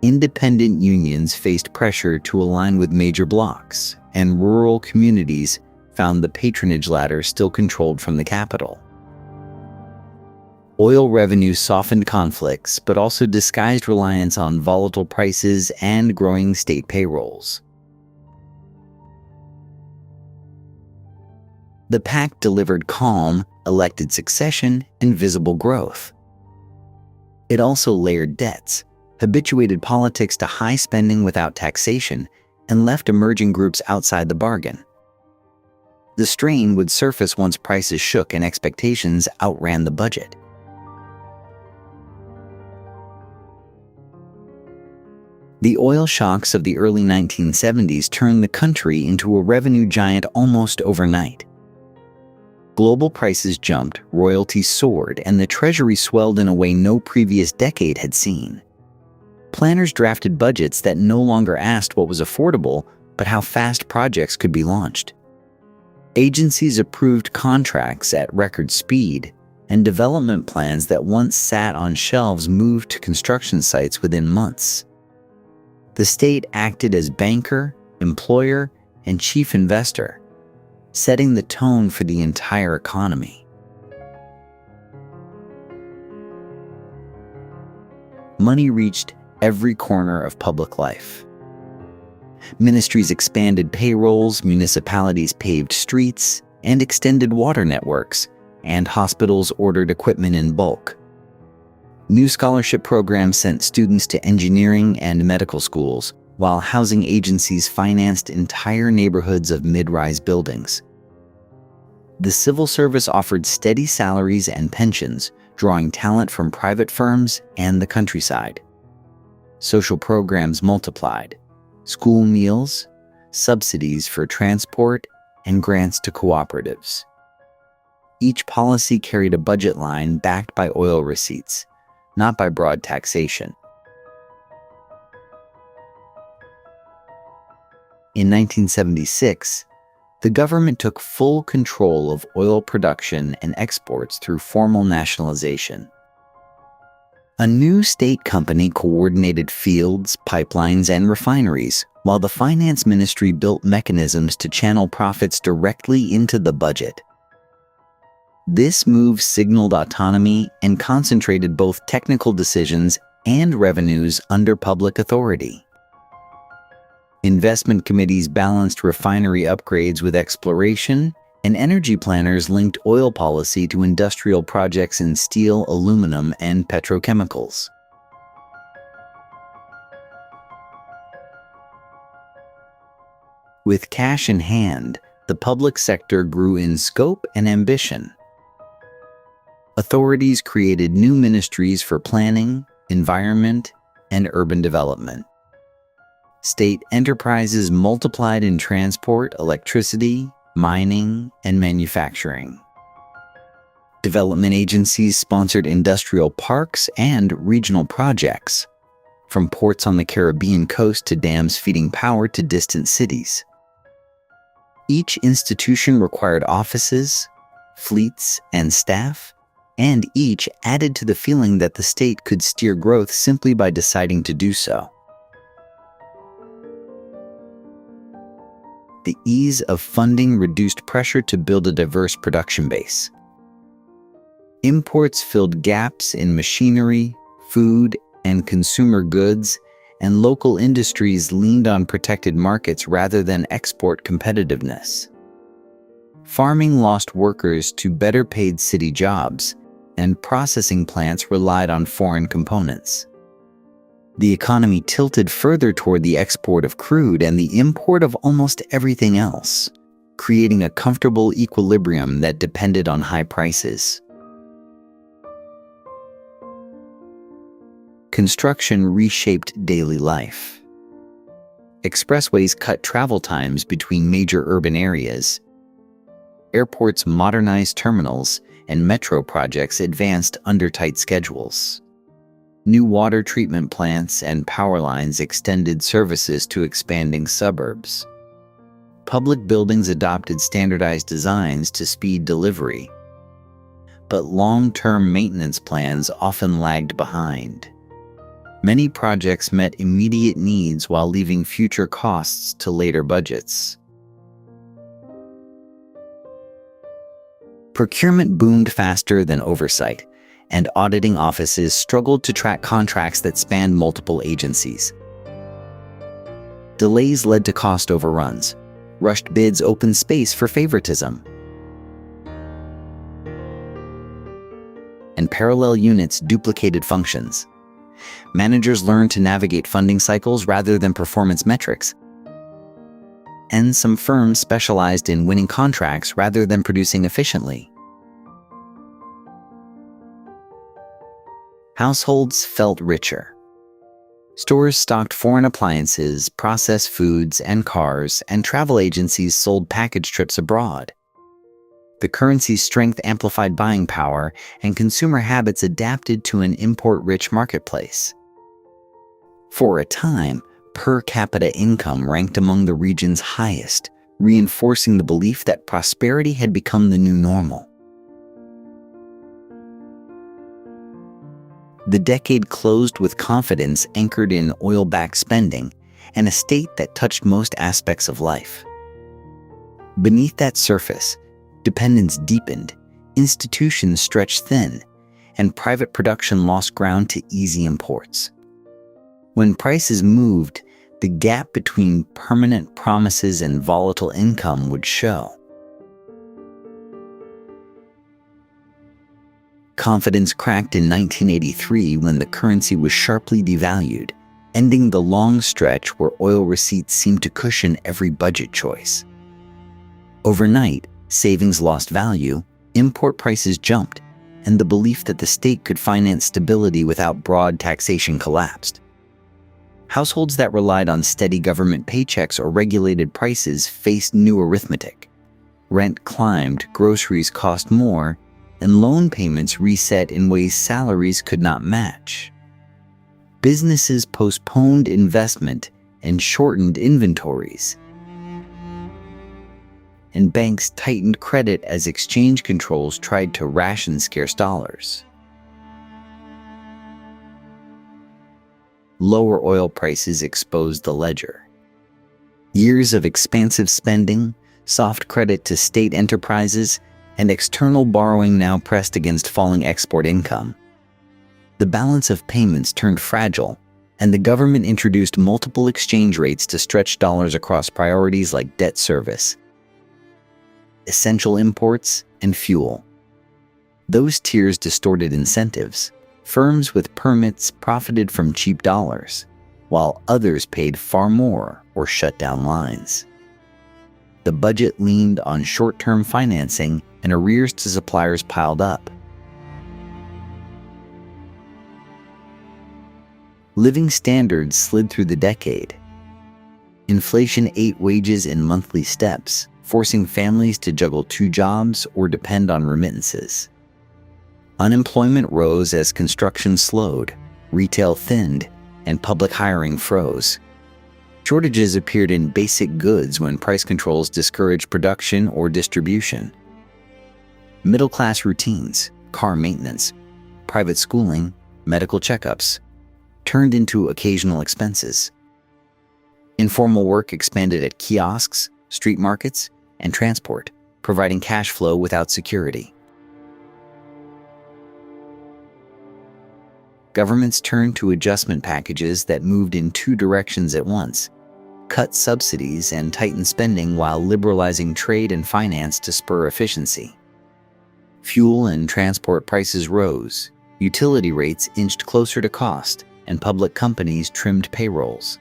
Independent unions faced pressure to align with major blocs, and rural communities found the patronage ladder still controlled from the capital. Oil revenue softened conflicts, but also disguised reliance on volatile prices and growing state payrolls. The pact delivered calm, elected succession, and visible growth. It also layered debts, habituated politics to high spending without taxation, and left emerging groups outside the bargain. The strain would surface once prices shook and expectations outran the budget. The oil shocks of the early 1970s turned the country into a revenue giant almost overnight. Global prices jumped, royalties soared, and the treasury swelled in a way no previous decade had seen. Planners drafted budgets that no longer asked what was affordable, but how fast projects could be launched. Agencies approved contracts at record speed, and development plans that once sat on shelves moved to construction sites within months. The state acted as banker, employer, and chief investor, setting the tone for the entire economy. Money reached every corner of public life. Ministries expanded payrolls, municipalities paved streets and extended water networks, and hospitals ordered equipment in bulk. New scholarship programs sent students to engineering and medical schools, while housing agencies financed entire neighborhoods of mid-rise buildings. The civil service offered steady salaries and pensions, drawing talent from private firms and the countryside. Social programs multiplied: school meals, subsidies for transport, and grants to cooperatives. Each policy carried a budget line backed by oil receipts, not by broad taxation. In 1976, The government took full control of oil production and exports through formal nationalization. A new state company coordinated fields, pipelines, and refineries, while the finance ministry built mechanisms to channel profits directly into the budget. This move signaled autonomy and concentrated both technical decisions and revenues under public authority. Investment committees balanced refinery upgrades with exploration, and energy planners linked oil policy to industrial projects in steel, aluminum, and petrochemicals. With cash in hand, the public sector grew in scope and ambition. Authorities created new ministries for planning, environment, and urban development. State enterprises multiplied in transport, electricity, mining, and manufacturing. Development agencies sponsored industrial parks and regional projects, from ports on the Caribbean coast to dams feeding power to distant cities. Each institution required offices, fleets, and staff, and each added to the feeling that the state could steer growth simply by deciding to do so. The ease of funding reduced pressure to build a diverse production base. Imports filled gaps in machinery, food, and consumer goods, and local industries leaned on protected markets rather than export competitiveness. Farming lost workers to better paid city jobs, and processing plants relied on foreign components. The economy tilted further toward the export of crude and the import of almost everything else, creating a comfortable equilibrium that depended on high prices. Construction reshaped daily life. Expressways cut travel times between major urban areas. Airports modernized terminals, and metro projects advanced under tight schedules. New water treatment plants and power lines extended services to expanding suburbs. Public buildings adopted standardized designs to speed delivery. But long-term maintenance plans often lagged behind. Many projects met immediate needs while leaving future costs to later budgets. Procurement boomed faster than oversight, and auditing offices struggled to track contracts that spanned multiple agencies. Delays led to cost overruns. Rushed bids opened space for favoritism. And parallel units duplicated functions. Managers learned to navigate funding cycles rather than performance metrics. And some firms specialized in winning contracts rather than producing efficiently. Households felt richer. Stores stocked foreign appliances, processed foods, and cars, and travel agencies sold package trips abroad. The currency's strength amplified buying power, and consumer habits adapted to an import-rich marketplace. For a time, per capita income ranked among the region's highest, reinforcing the belief that prosperity had become the new normal. The decade closed with confidence anchored in oil-backed spending and a state that touched most aspects of life. Beneath that surface, dependence deepened, institutions stretched thin, and private production lost ground to easy imports. When prices moved, the gap between permanent promises and volatile income would show. Confidence cracked in 1983 when the currency was sharply devalued, ending the long stretch where oil receipts seemed to cushion every budget choice. Overnight, savings lost value, import prices jumped, and the belief that the state could finance stability without broad taxation collapsed. Households that relied on steady government paychecks or regulated prices faced new arithmetic. Rent climbed, groceries cost more, and loan payments reset in ways salaries could not match. Businesses postponed investment and shortened inventories. and banks tightened credit as exchange controls tried to ration scarce dollars. Lower oil prices exposed the ledger. Years of expansive spending, soft credit to state enterprises, and external borrowing now pressed against falling export income. The balance of payments turned fragile, and the government introduced multiple exchange rates to stretch dollars across priorities like debt service, essential imports, and fuel. Those tiers distorted incentives. Firms with permits profited from cheap dollars, while others paid far more or shut down lines. The budget leaned on short-term financing, and arrears to suppliers piled up. Living standards slid through the decade. Inflation ate wages in monthly steps, forcing families to juggle 2 jobs or depend on remittances. Unemployment rose as construction slowed, retail thinned, and public hiring froze. Shortages appeared in basic goods when price controls discouraged production or distribution. Middle-class routines, car maintenance, private schooling, medical checkups, turned into occasional expenses. Informal work expanded at kiosks, street markets, and transport, providing cash flow without security. Governments turned to adjustment packages that moved in 2 directions at once: cut subsidies and tighten spending while liberalizing trade and finance to spur efficiency. Fuel and transport prices rose, utility rates inched closer to cost, and public companies trimmed payrolls.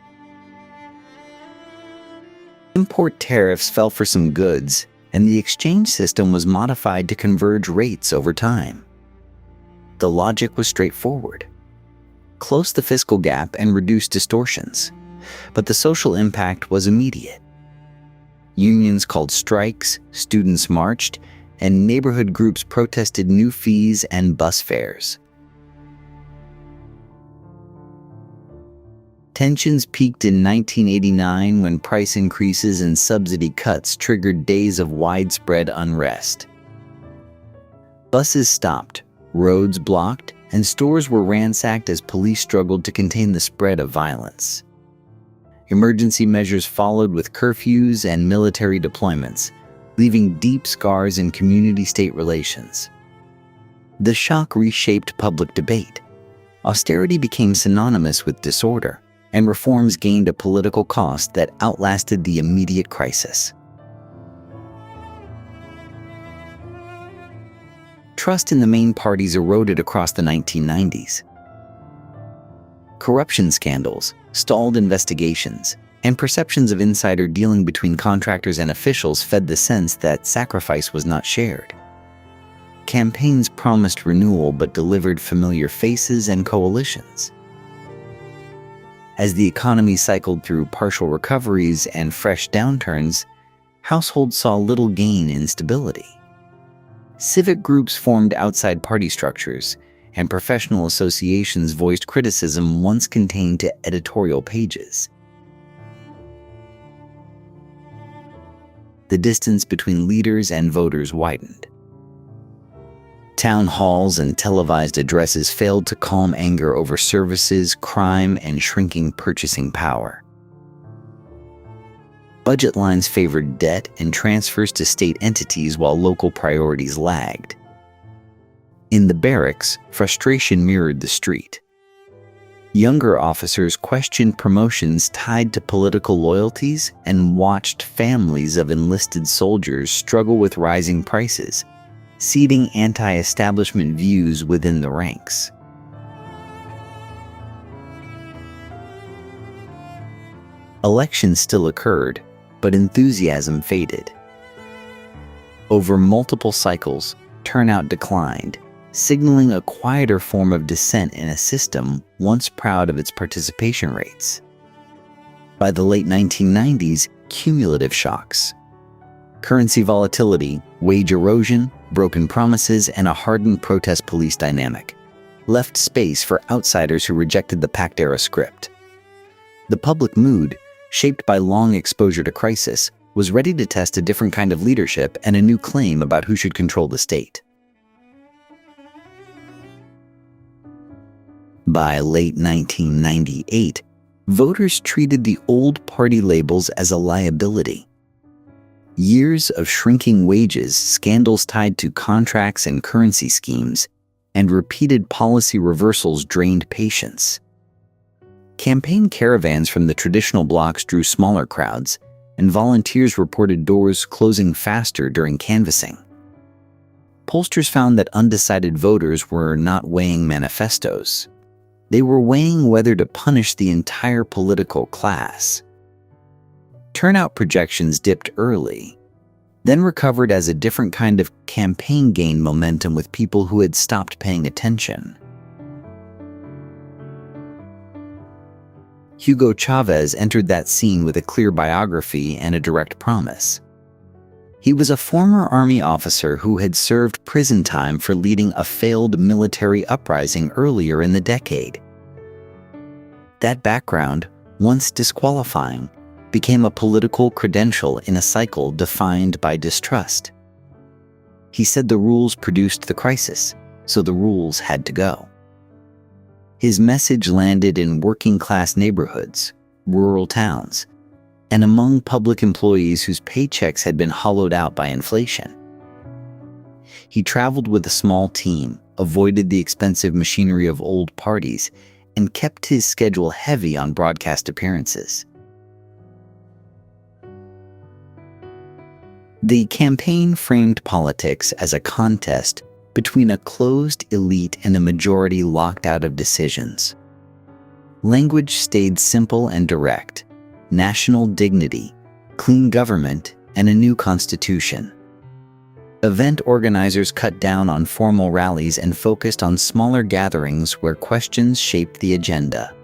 Import tariffs fell for some goods, and the exchange system was modified to converge rates over time. The logic was straightforward: close the fiscal gap and reduce distortions. But the social impact was immediate. Unions called strikes, students marched, and neighborhood groups protested new fees and bus fares. Tensions peaked in 1989 when price increases and subsidy cuts triggered days of widespread unrest. Buses stopped, roads blocked, and stores were ransacked as police struggled to contain the spread of violence. Emergency measures followed with curfews and military deployments, leaving deep scars in community-state relations. The shock reshaped public debate. Austerity became synonymous with disorder, and reforms gained a political cost that outlasted the immediate crisis. Trust in the main parties eroded across the 1990s. Corruption scandals, stalled investigations, and perceptions of insider dealing between contractors and officials fed the sense that sacrifice was not shared. Campaigns promised renewal but delivered familiar faces and coalitions. As the economy cycled through partial recoveries and fresh downturns, households saw little gain in stability. Civic groups formed outside party structures, and professional associations voiced criticism once contained to editorial pages. The distance between leaders and voters widened. Town halls and televised addresses failed to calm anger over services, crime, and shrinking purchasing power. Budget lines favored debt and transfers to state entities while local priorities lagged. In the barracks, frustration mirrored the street. Younger officers questioned promotions tied to political loyalties and watched families of enlisted soldiers struggle with rising prices, seeding anti-establishment views within the ranks. Elections still occurred, but enthusiasm faded. Over multiple cycles, turnout declined, signaling a quieter form of dissent in a system once proud of its participation rates. By the late 1990s, cumulative shocks, currency volatility, wage erosion, broken promises, and a hardened protest police dynamic left space for outsiders who rejected the pact-era script. The public mood, shaped by long exposure to crisis, was ready to test a different kind of leadership and a new claim about who should control the state. By late 1998, voters treated the old party labels as a liability. Years of shrinking wages, scandals tied to contracts and currency schemes, and repeated policy reversals drained patience. Campaign caravans from the traditional blocs drew smaller crowds, and volunteers reported doors closing faster during canvassing. Pollsters found that undecided voters were not weighing manifestos. They were weighing whether to punish the entire political class. Turnout projections dipped early, then recovered as a different kind of campaign gained momentum with people who had stopped paying attention. Hugo Chávez entered that scene with a clear biography and a direct promise. He was a former army officer who had served prison time for leading a failed military uprising earlier in the decade. That background, once disqualifying, became a political credential in a cycle defined by distrust. He said the rules produced the crisis, so the rules had to go. His message landed in working-class neighborhoods, rural towns, and among public employees whose paychecks had been hollowed out by inflation. He traveled with a small team, avoided the expensive machinery of old parties, and kept his schedule heavy on broadcast appearances. The campaign framed politics as a contest between a closed elite and a majority locked out of decisions. Language stayed simple and direct: national dignity, clean government, and a new constitution. Event organizers cut down on formal rallies and focused on smaller gatherings where questions shaped the agenda.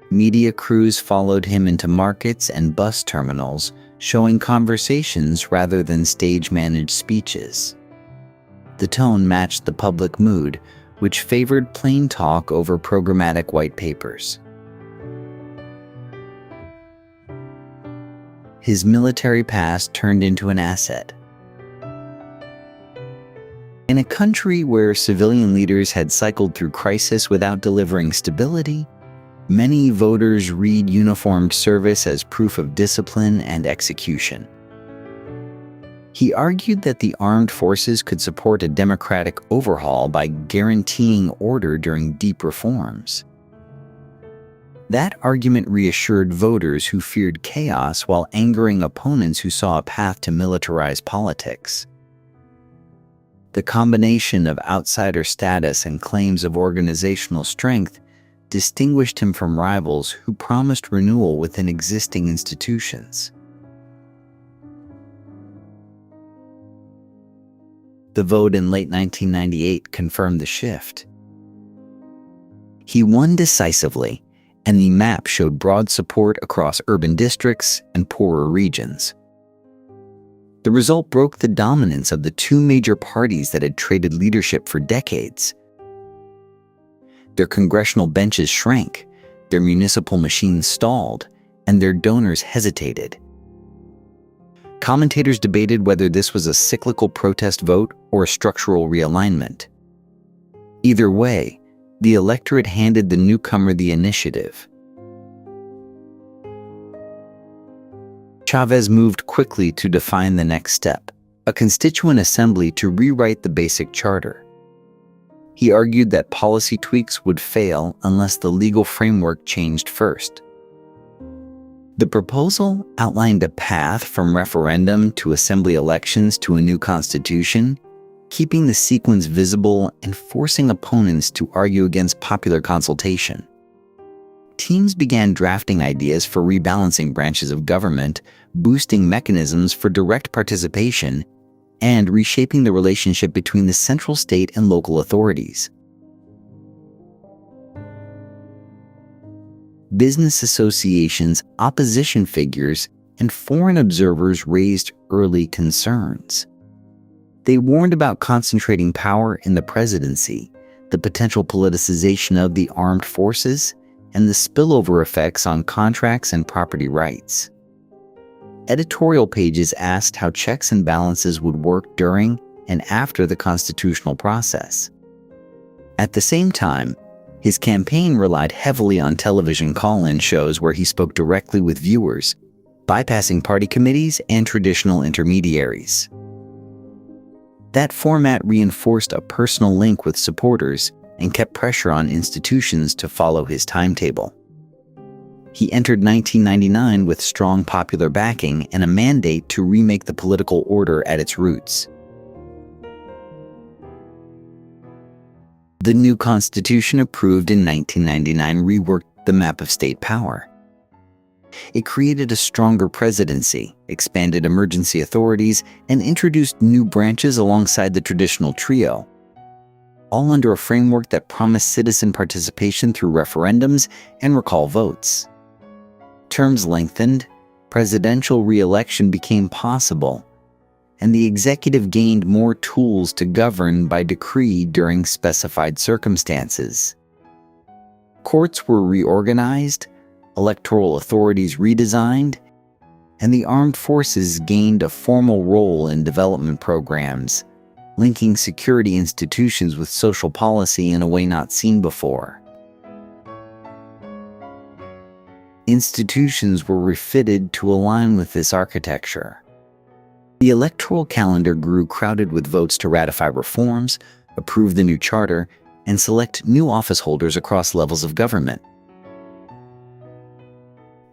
Media crews followed him into markets and bus terminals, showing conversations rather than stage-managed speeches. The tone matched the public mood, which favored plain talk over programmatic white papers. His military past turned into an asset. In a country where civilian leaders had cycled through crisis without delivering stability, many voters read uniformed service as proof of discipline and execution. He argued that the armed forces could support a democratic overhaul by guaranteeing order during deep reforms. That argument reassured voters who feared chaos while angering opponents who saw a path to militarized politics. The combination of outsider status and claims of organizational strength distinguished him from rivals who promised renewal within existing institutions. The vote in late 1998 confirmed the shift. He won decisively, and the map showed broad support across urban districts and poorer regions. The result broke the dominance of the two major parties that had traded leadership for decades. Their congressional benches shrank, their municipal machines stalled, and their donors hesitated. Commentators debated whether this was a cyclical protest vote or a structural realignment. Either way, the electorate handed the newcomer the initiative. Chavez moved quickly to define the next step, a constituent assembly to rewrite the basic charter. He argued that policy tweaks would fail unless the legal framework changed first. The proposal outlined a path from referendum to assembly elections to a new constitution, keeping the sequence visible and forcing opponents to argue against popular consultation. Teams began drafting ideas for rebalancing branches of government, boosting mechanisms for direct participation, and reshaping the relationship between the central state and local authorities. Business associations, opposition figures, and foreign observers raised early concerns. They warned about concentrating power in the presidency, the potential politicization of the armed forces, and the spillover effects on contracts and property rights. Editorial pages asked how checks and balances would work during and after the constitutional process. At the same time, his campaign relied heavily on television call-in shows where he spoke directly with viewers, bypassing party committees and traditional intermediaries. That format reinforced a personal link with supporters and kept pressure on institutions to follow his timetable. He entered 1999 with strong popular backing and a mandate to remake the political order at its roots. The new constitution approved in 1999 reworked the map of state power. It created a stronger presidency, expanded emergency authorities, and introduced new branches alongside the traditional trio, all under a framework that promised citizen participation through referendums and recall votes. Terms lengthened, presidential re-election became possible, and the executive gained more tools to govern by decree during specified circumstances. Courts were reorganized, electoral authorities redesigned, and the armed forces gained a formal role in development programs, linking security institutions with social policy in a way not seen before. Institutions were refitted to align with this architecture. The electoral calendar grew crowded with votes to ratify reforms, approve the new charter, and select new office holders across levels of government.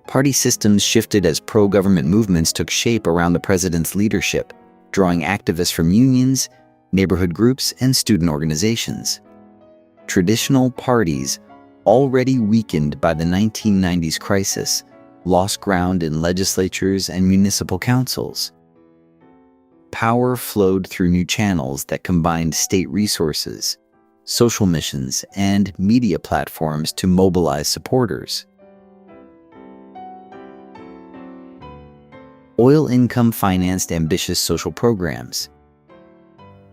Party systems shifted as pro-government movements took shape around the president's leadership, drawing activists from unions, neighborhood groups, and student organizations. Traditional parties, already weakened by the 1990s crisis, lost ground in legislatures and municipal councils. Power flowed through new channels that combined state resources, social missions, and media platforms to mobilize supporters. Oil income financed ambitious social programs.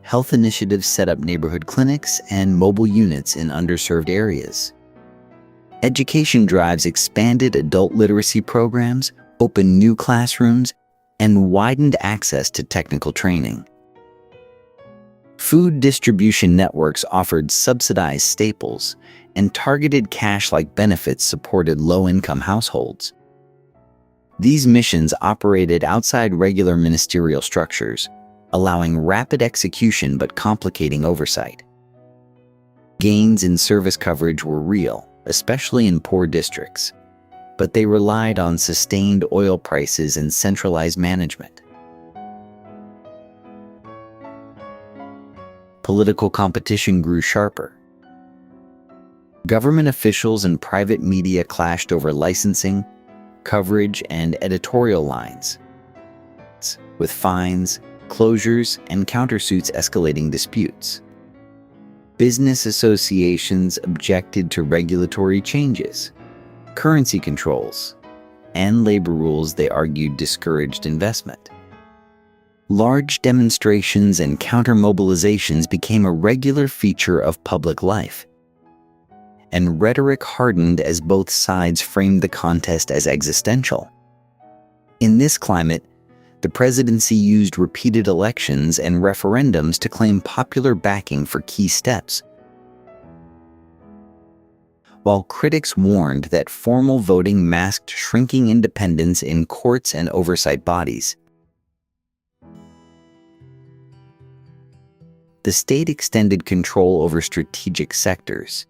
Health initiatives set up neighborhood clinics and mobile units in underserved areas. Education drives expanded adult literacy programs, opened new classrooms, and widened access to technical training. Food distribution networks offered subsidized staples, and targeted cash-like benefits supported low-income households. These missions operated outside regular ministerial structures, allowing rapid execution but complicating oversight. Gains in service coverage were real, especially in poor districts, but they relied on sustained oil prices and centralized management. Political competition grew sharper. Government officials and private media clashed over licensing, coverage, and editorial lines, with fines, closures, and countersuits escalating disputes. Business associations objected to regulatory changes, currency controls, and labor rules they argued discouraged investment. Large demonstrations and counter-mobilizations became a regular feature of public life, and rhetoric hardened as both sides framed the contest as existential. In this climate, the presidency used repeated elections and referendums to claim popular backing for key steps. While critics warned that formal voting masked shrinking independence in courts and oversight bodies, the state extended control over strategic sectors.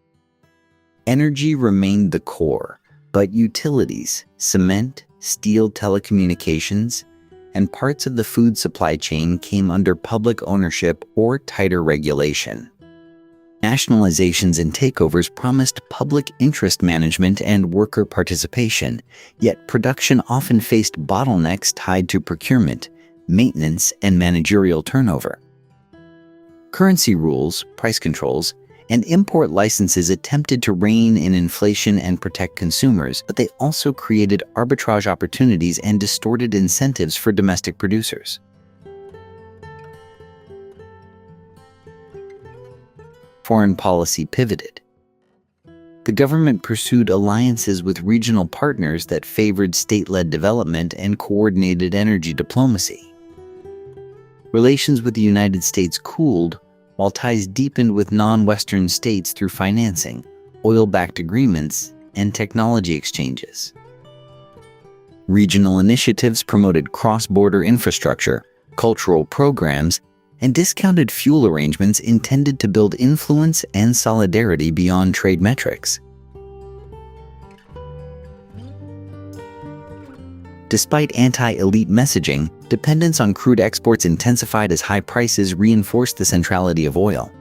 Energy remained the core, but utilities, cement, steel, telecommunications, and parts of the food supply chain came under public ownership or tighter regulation. Nationalizations and takeovers promised public interest management and worker participation, yet production often faced bottlenecks tied to procurement, maintenance, and managerial turnover. Currency rules, price controls, and import licenses attempted to rein in inflation and protect consumers, but they also created arbitrage opportunities and distorted incentives for domestic producers. Foreign policy pivoted. The government pursued alliances with regional partners that favored state-led development and coordinated energy diplomacy. Relations with the United States cooled, while ties deepened with non-Western states through financing, oil-backed agreements, and technology exchanges. Regional initiatives promoted cross-border infrastructure, cultural programs, and discounted fuel arrangements intended to build influence and solidarity beyond trade metrics. Despite anti-elite messaging, dependence on crude exports intensified as high prices reinforced the centrality of oil.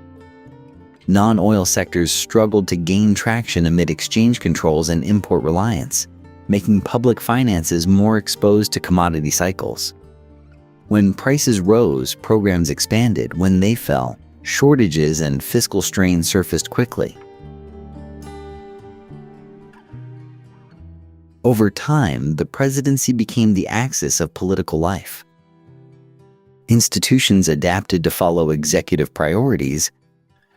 Non-oil sectors struggled to gain traction amid exchange controls and import reliance, making public finances more exposed to commodity cycles. When prices rose, programs expanded. When they fell, shortages and fiscal strain surfaced quickly. Over time, the presidency became the axis of political life. Institutions adapted to follow executive priorities.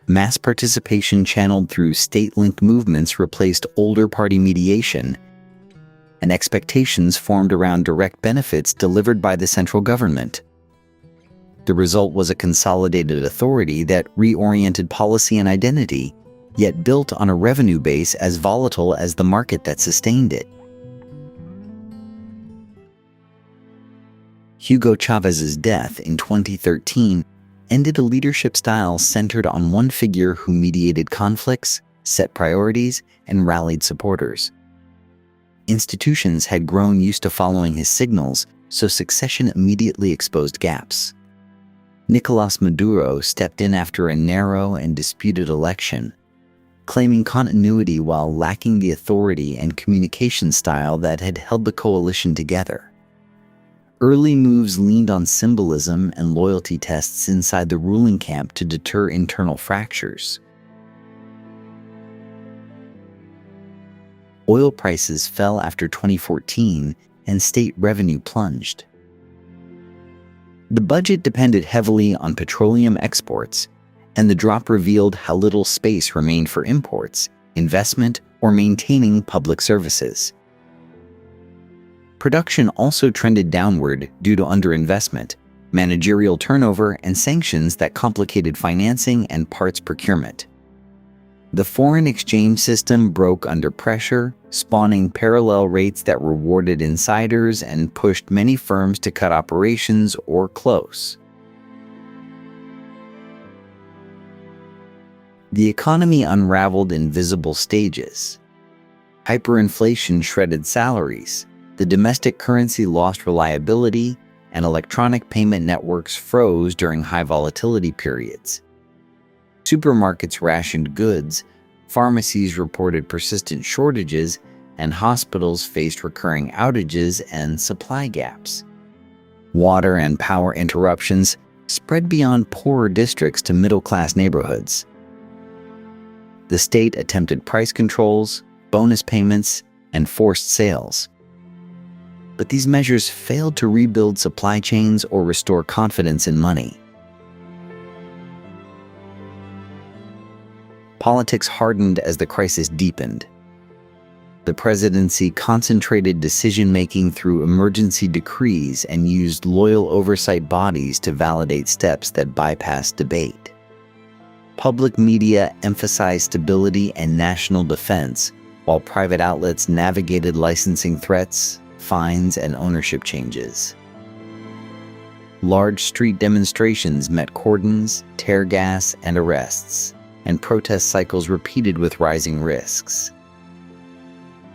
Mass participation channeled through state-linked movements replaced older party mediation, and expectations formed around direct benefits delivered by the central government. The result was a consolidated authority that reoriented policy and identity, yet built on a revenue base as volatile as the market that sustained it. Hugo Chávez's death in 2013 ended a leadership style centered on one figure who mediated conflicts, set priorities, and rallied supporters. Institutions had grown used to following his signals, so succession immediately exposed gaps. Nicolás Maduro stepped in after a narrow and disputed election, claiming continuity while lacking the authority and communication style that had held the coalition together. Early moves leaned on symbolism and loyalty tests inside the ruling camp to deter internal fractures. Oil prices fell after 2014 and state revenue plunged. The budget depended heavily on petroleum exports, and the drop revealed how little space remained for imports, investment, or maintaining public services. Production also trended downward due to underinvestment, managerial turnover, and sanctions that complicated financing and parts procurement. The foreign exchange system broke under pressure, spawning parallel rates that rewarded insiders and pushed many firms to cut operations or close. The economy unraveled in visible stages. Hyperinflation shredded salaries, the domestic currency lost reliability, and electronic payment networks froze during high volatility periods. Supermarkets rationed goods, pharmacies reported persistent shortages, and hospitals faced recurring outages and supply gaps. Water and power interruptions spread beyond poorer districts to middle-class neighborhoods. The state attempted price controls, bonus payments, and forced sales. But these measures failed to rebuild supply chains or restore confidence in money. Politics hardened as the crisis deepened. The presidency concentrated decision-making through emergency decrees and used loyal oversight bodies to validate steps that bypassed debate. Public media emphasized stability and national defense, while private outlets navigated licensing threats, fines, and ownership changes. Large street demonstrations met cordons, tear gas, and arrests, and protest cycles repeated with rising risks.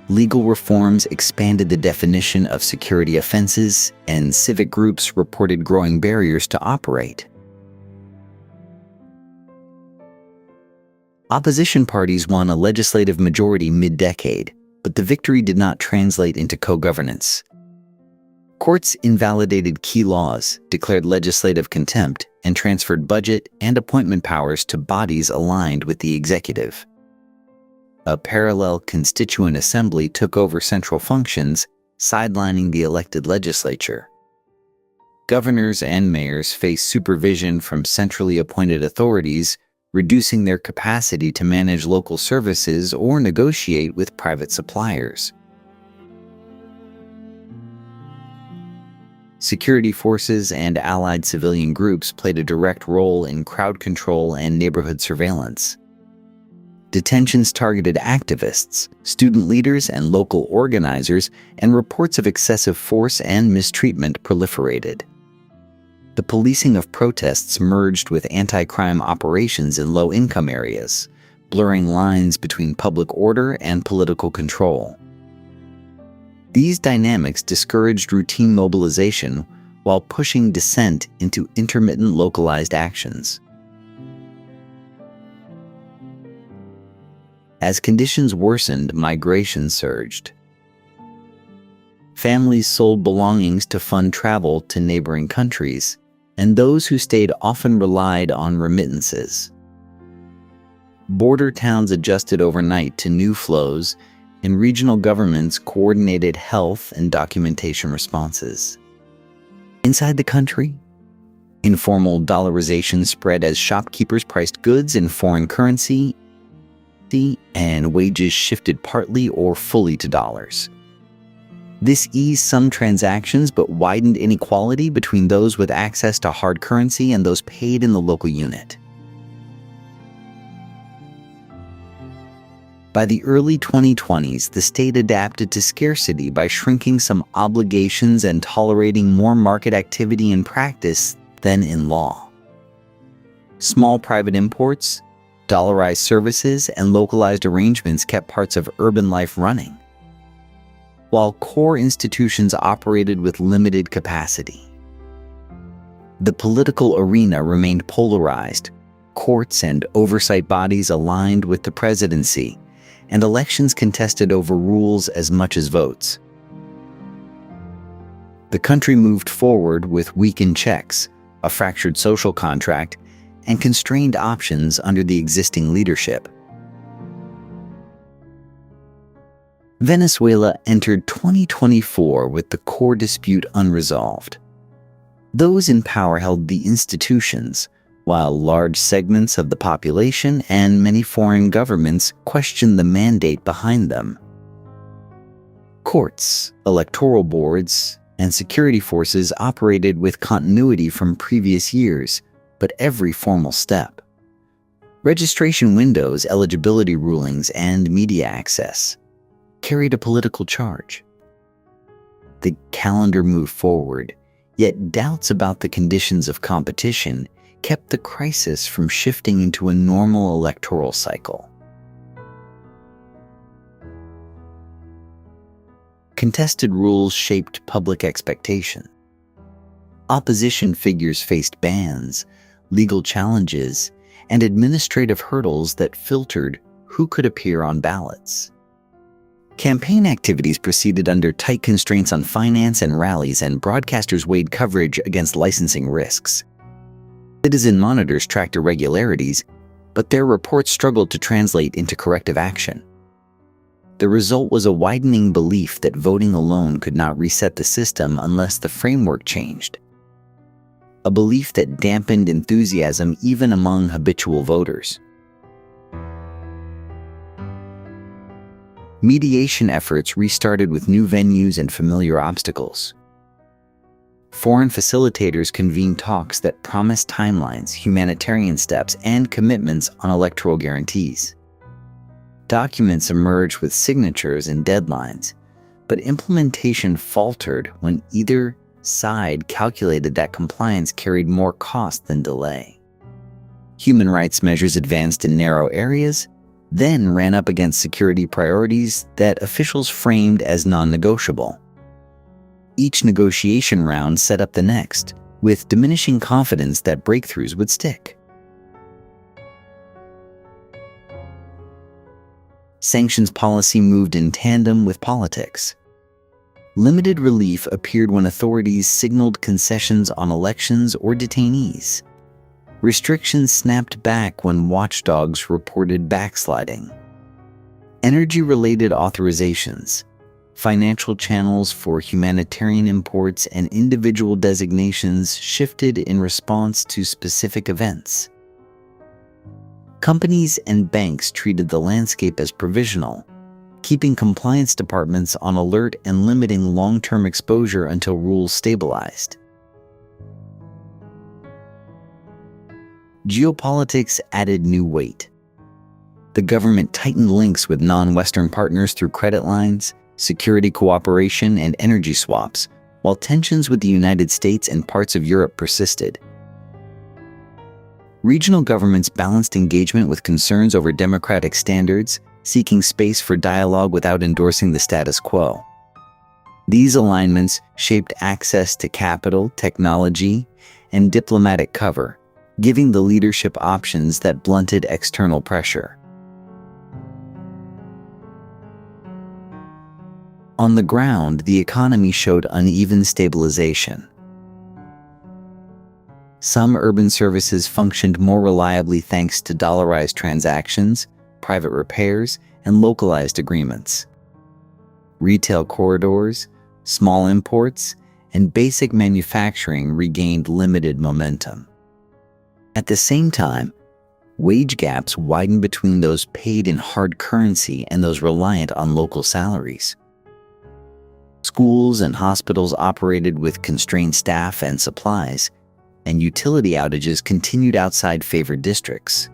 Legal reforms expanded the definition of security offenses, and civic groups reported growing barriers to operate. Opposition parties won a legislative majority mid-decade, but the victory did not translate into co-governance. Courts invalidated key laws, declared legislative contempt, and transferred budget and appointment powers to bodies aligned with the executive. A parallel constituent assembly took over central functions, sidelining the elected legislature. Governors and mayors faced supervision from centrally appointed authorities, reducing their capacity to manage local services or negotiate with private suppliers. Security forces and allied civilian groups played a direct role in crowd control and neighborhood surveillance. Detentions targeted activists, student leaders, and local organizers, and reports of excessive force and mistreatment proliferated. The policing of protests merged with anti-crime operations in low-income areas, blurring lines between public order and political control. These dynamics discouraged routine mobilization while pushing dissent into intermittent localized actions. As conditions worsened, migration surged. Families sold belongings to fund travel to neighboring countries, and those who stayed often relied on remittances. Border towns adjusted overnight to new flows, and regional governments coordinated health and documentation responses. Inside the country, informal dollarization spread as shopkeepers priced goods in foreign currency, and wages shifted partly or fully to dollars. This eased some transactions but widened inequality between those with access to hard currency and those paid in the local unit. By the early 2020s, the state adapted to scarcity by shrinking some obligations and tolerating more market activity in practice than in law. Small private imports, dollarized services, and localized arrangements kept parts of urban life running, while core institutions operated with limited capacity. The political arena remained polarized, courts and oversight bodies aligned with the presidency, and elections contested over rules as much as votes. The country moved forward with weakened checks, a fractured social contract, and constrained options under the existing leadership. Venezuela entered 2024 with the core dispute unresolved. Those in power held the institutions, while large segments of the population and many foreign governments questioned the mandate behind them. Courts, electoral boards, and security forces operated with continuity from previous years, but every formal step. Registration windows, eligibility rulings, and media access carried a political charge. The calendar moved forward, yet doubts about the conditions of competition kept the crisis from shifting into a normal electoral cycle. Contested rules shaped public expectation. Opposition figures faced bans, legal challenges, and administrative hurdles that filtered who could appear on ballots. Campaign activities proceeded under tight constraints on finance and rallies, and broadcasters weighed coverage against licensing risks. Citizen monitors tracked irregularities, but their reports struggled to translate into corrective action. The result was a widening belief that voting alone could not reset the system unless the framework changed. A belief that dampened enthusiasm even among habitual voters. Mediation efforts restarted with new venues and familiar obstacles. Foreign facilitators convened talks that promised timelines, humanitarian steps, and commitments on electoral guarantees. Documents emerged with signatures and deadlines, but implementation faltered when either side calculated that compliance carried more cost than delay. Human rights measures advanced in narrow areas, then ran up against security priorities that officials framed as non-negotiable. Each negotiation round set up the next, with diminishing confidence that breakthroughs would stick. Sanctions policy moved in tandem with politics. Limited relief appeared when authorities signaled concessions on elections or detainees. Restrictions snapped back when watchdogs reported backsliding. Energy-related authorizations, financial channels for humanitarian imports, and individual designations shifted in response to specific events. Companies and banks treated the landscape as provisional, keeping compliance departments on alert and limiting long-term exposure until rules stabilized. Geopolitics added new weight. The government tightened links with non-Western partners through credit lines, security cooperation, and energy swaps, while tensions with the United States and parts of Europe persisted. Regional governments balanced engagement with concerns over democratic standards, seeking space for dialogue without endorsing the status quo. These alignments shaped access to capital, technology, and diplomatic cover, giving the leadership options that blunted external pressure. On the ground, the economy showed uneven stabilization. Some urban services functioned more reliably thanks to dollarized transactions, private repairs, and localized agreements. Retail corridors, small imports, and basic manufacturing regained limited momentum. At the same time, wage gaps widened between those paid in hard currency and those reliant on local salaries. Schools and hospitals operated with constrained staff and supplies, and utility outages continued outside favored districts.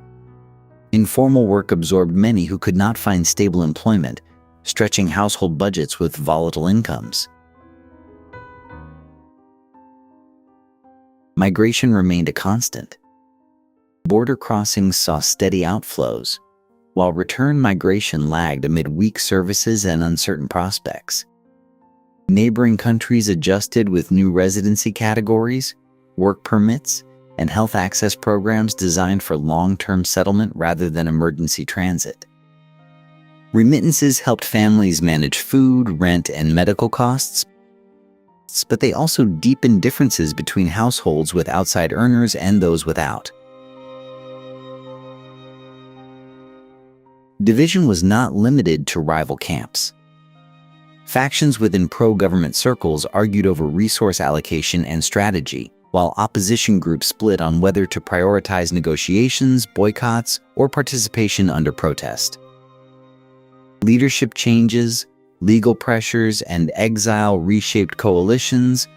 Informal work absorbed many who could not find stable employment, stretching household budgets with volatile incomes. Migration remained a constant. Border crossings saw steady outflows, while return migration lagged amid weak services and uncertain prospects. Neighboring countries adjusted with new residency categories, work permits, and health access programs designed for long-term settlement rather than emergency transit. Remittances helped families manage food, rent, and medical costs, but they also deepened differences between households with outside earners and those without. Division was not limited to rival camps. Factions within pro-government circles argued over resource allocation and strategy, while opposition groups split on whether to prioritize negotiations, boycotts, or participation under protest. Leadership changes, legal pressures, and exile reshaped coalitions,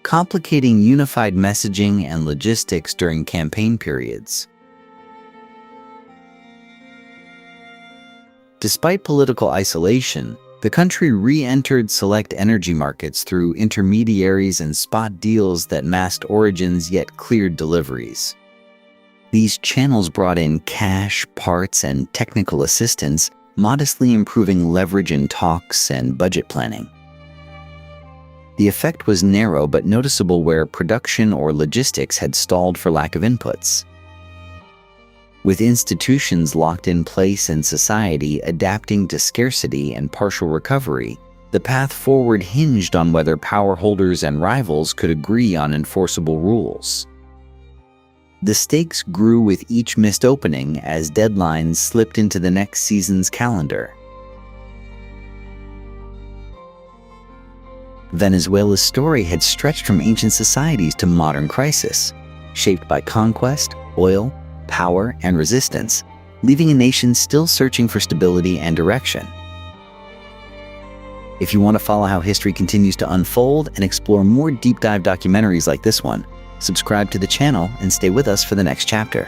complicating unified messaging and logistics during campaign periods. Despite political isolation, the country re-entered select energy markets through intermediaries and spot deals that masked origins yet cleared deliveries. These channels brought in cash, parts, and technical assistance, modestly improving leverage in talks and budget planning. The effect was narrow but noticeable where production or logistics had stalled for lack of inputs. With institutions locked in place and society adapting to scarcity and partial recovery, the path forward hinged on whether power holders and rivals could agree on enforceable rules. The stakes grew with each missed opening as deadlines slipped into the next season's calendar. Venezuela's story had stretched from ancient societies to modern crisis, shaped by conquest, oil, power, and resistance, leaving a nation still searching for stability and direction. If you want to follow how history continues to unfold and explore more deep dive documentaries like this one, subscribe to the channel and stay with us for the next chapter.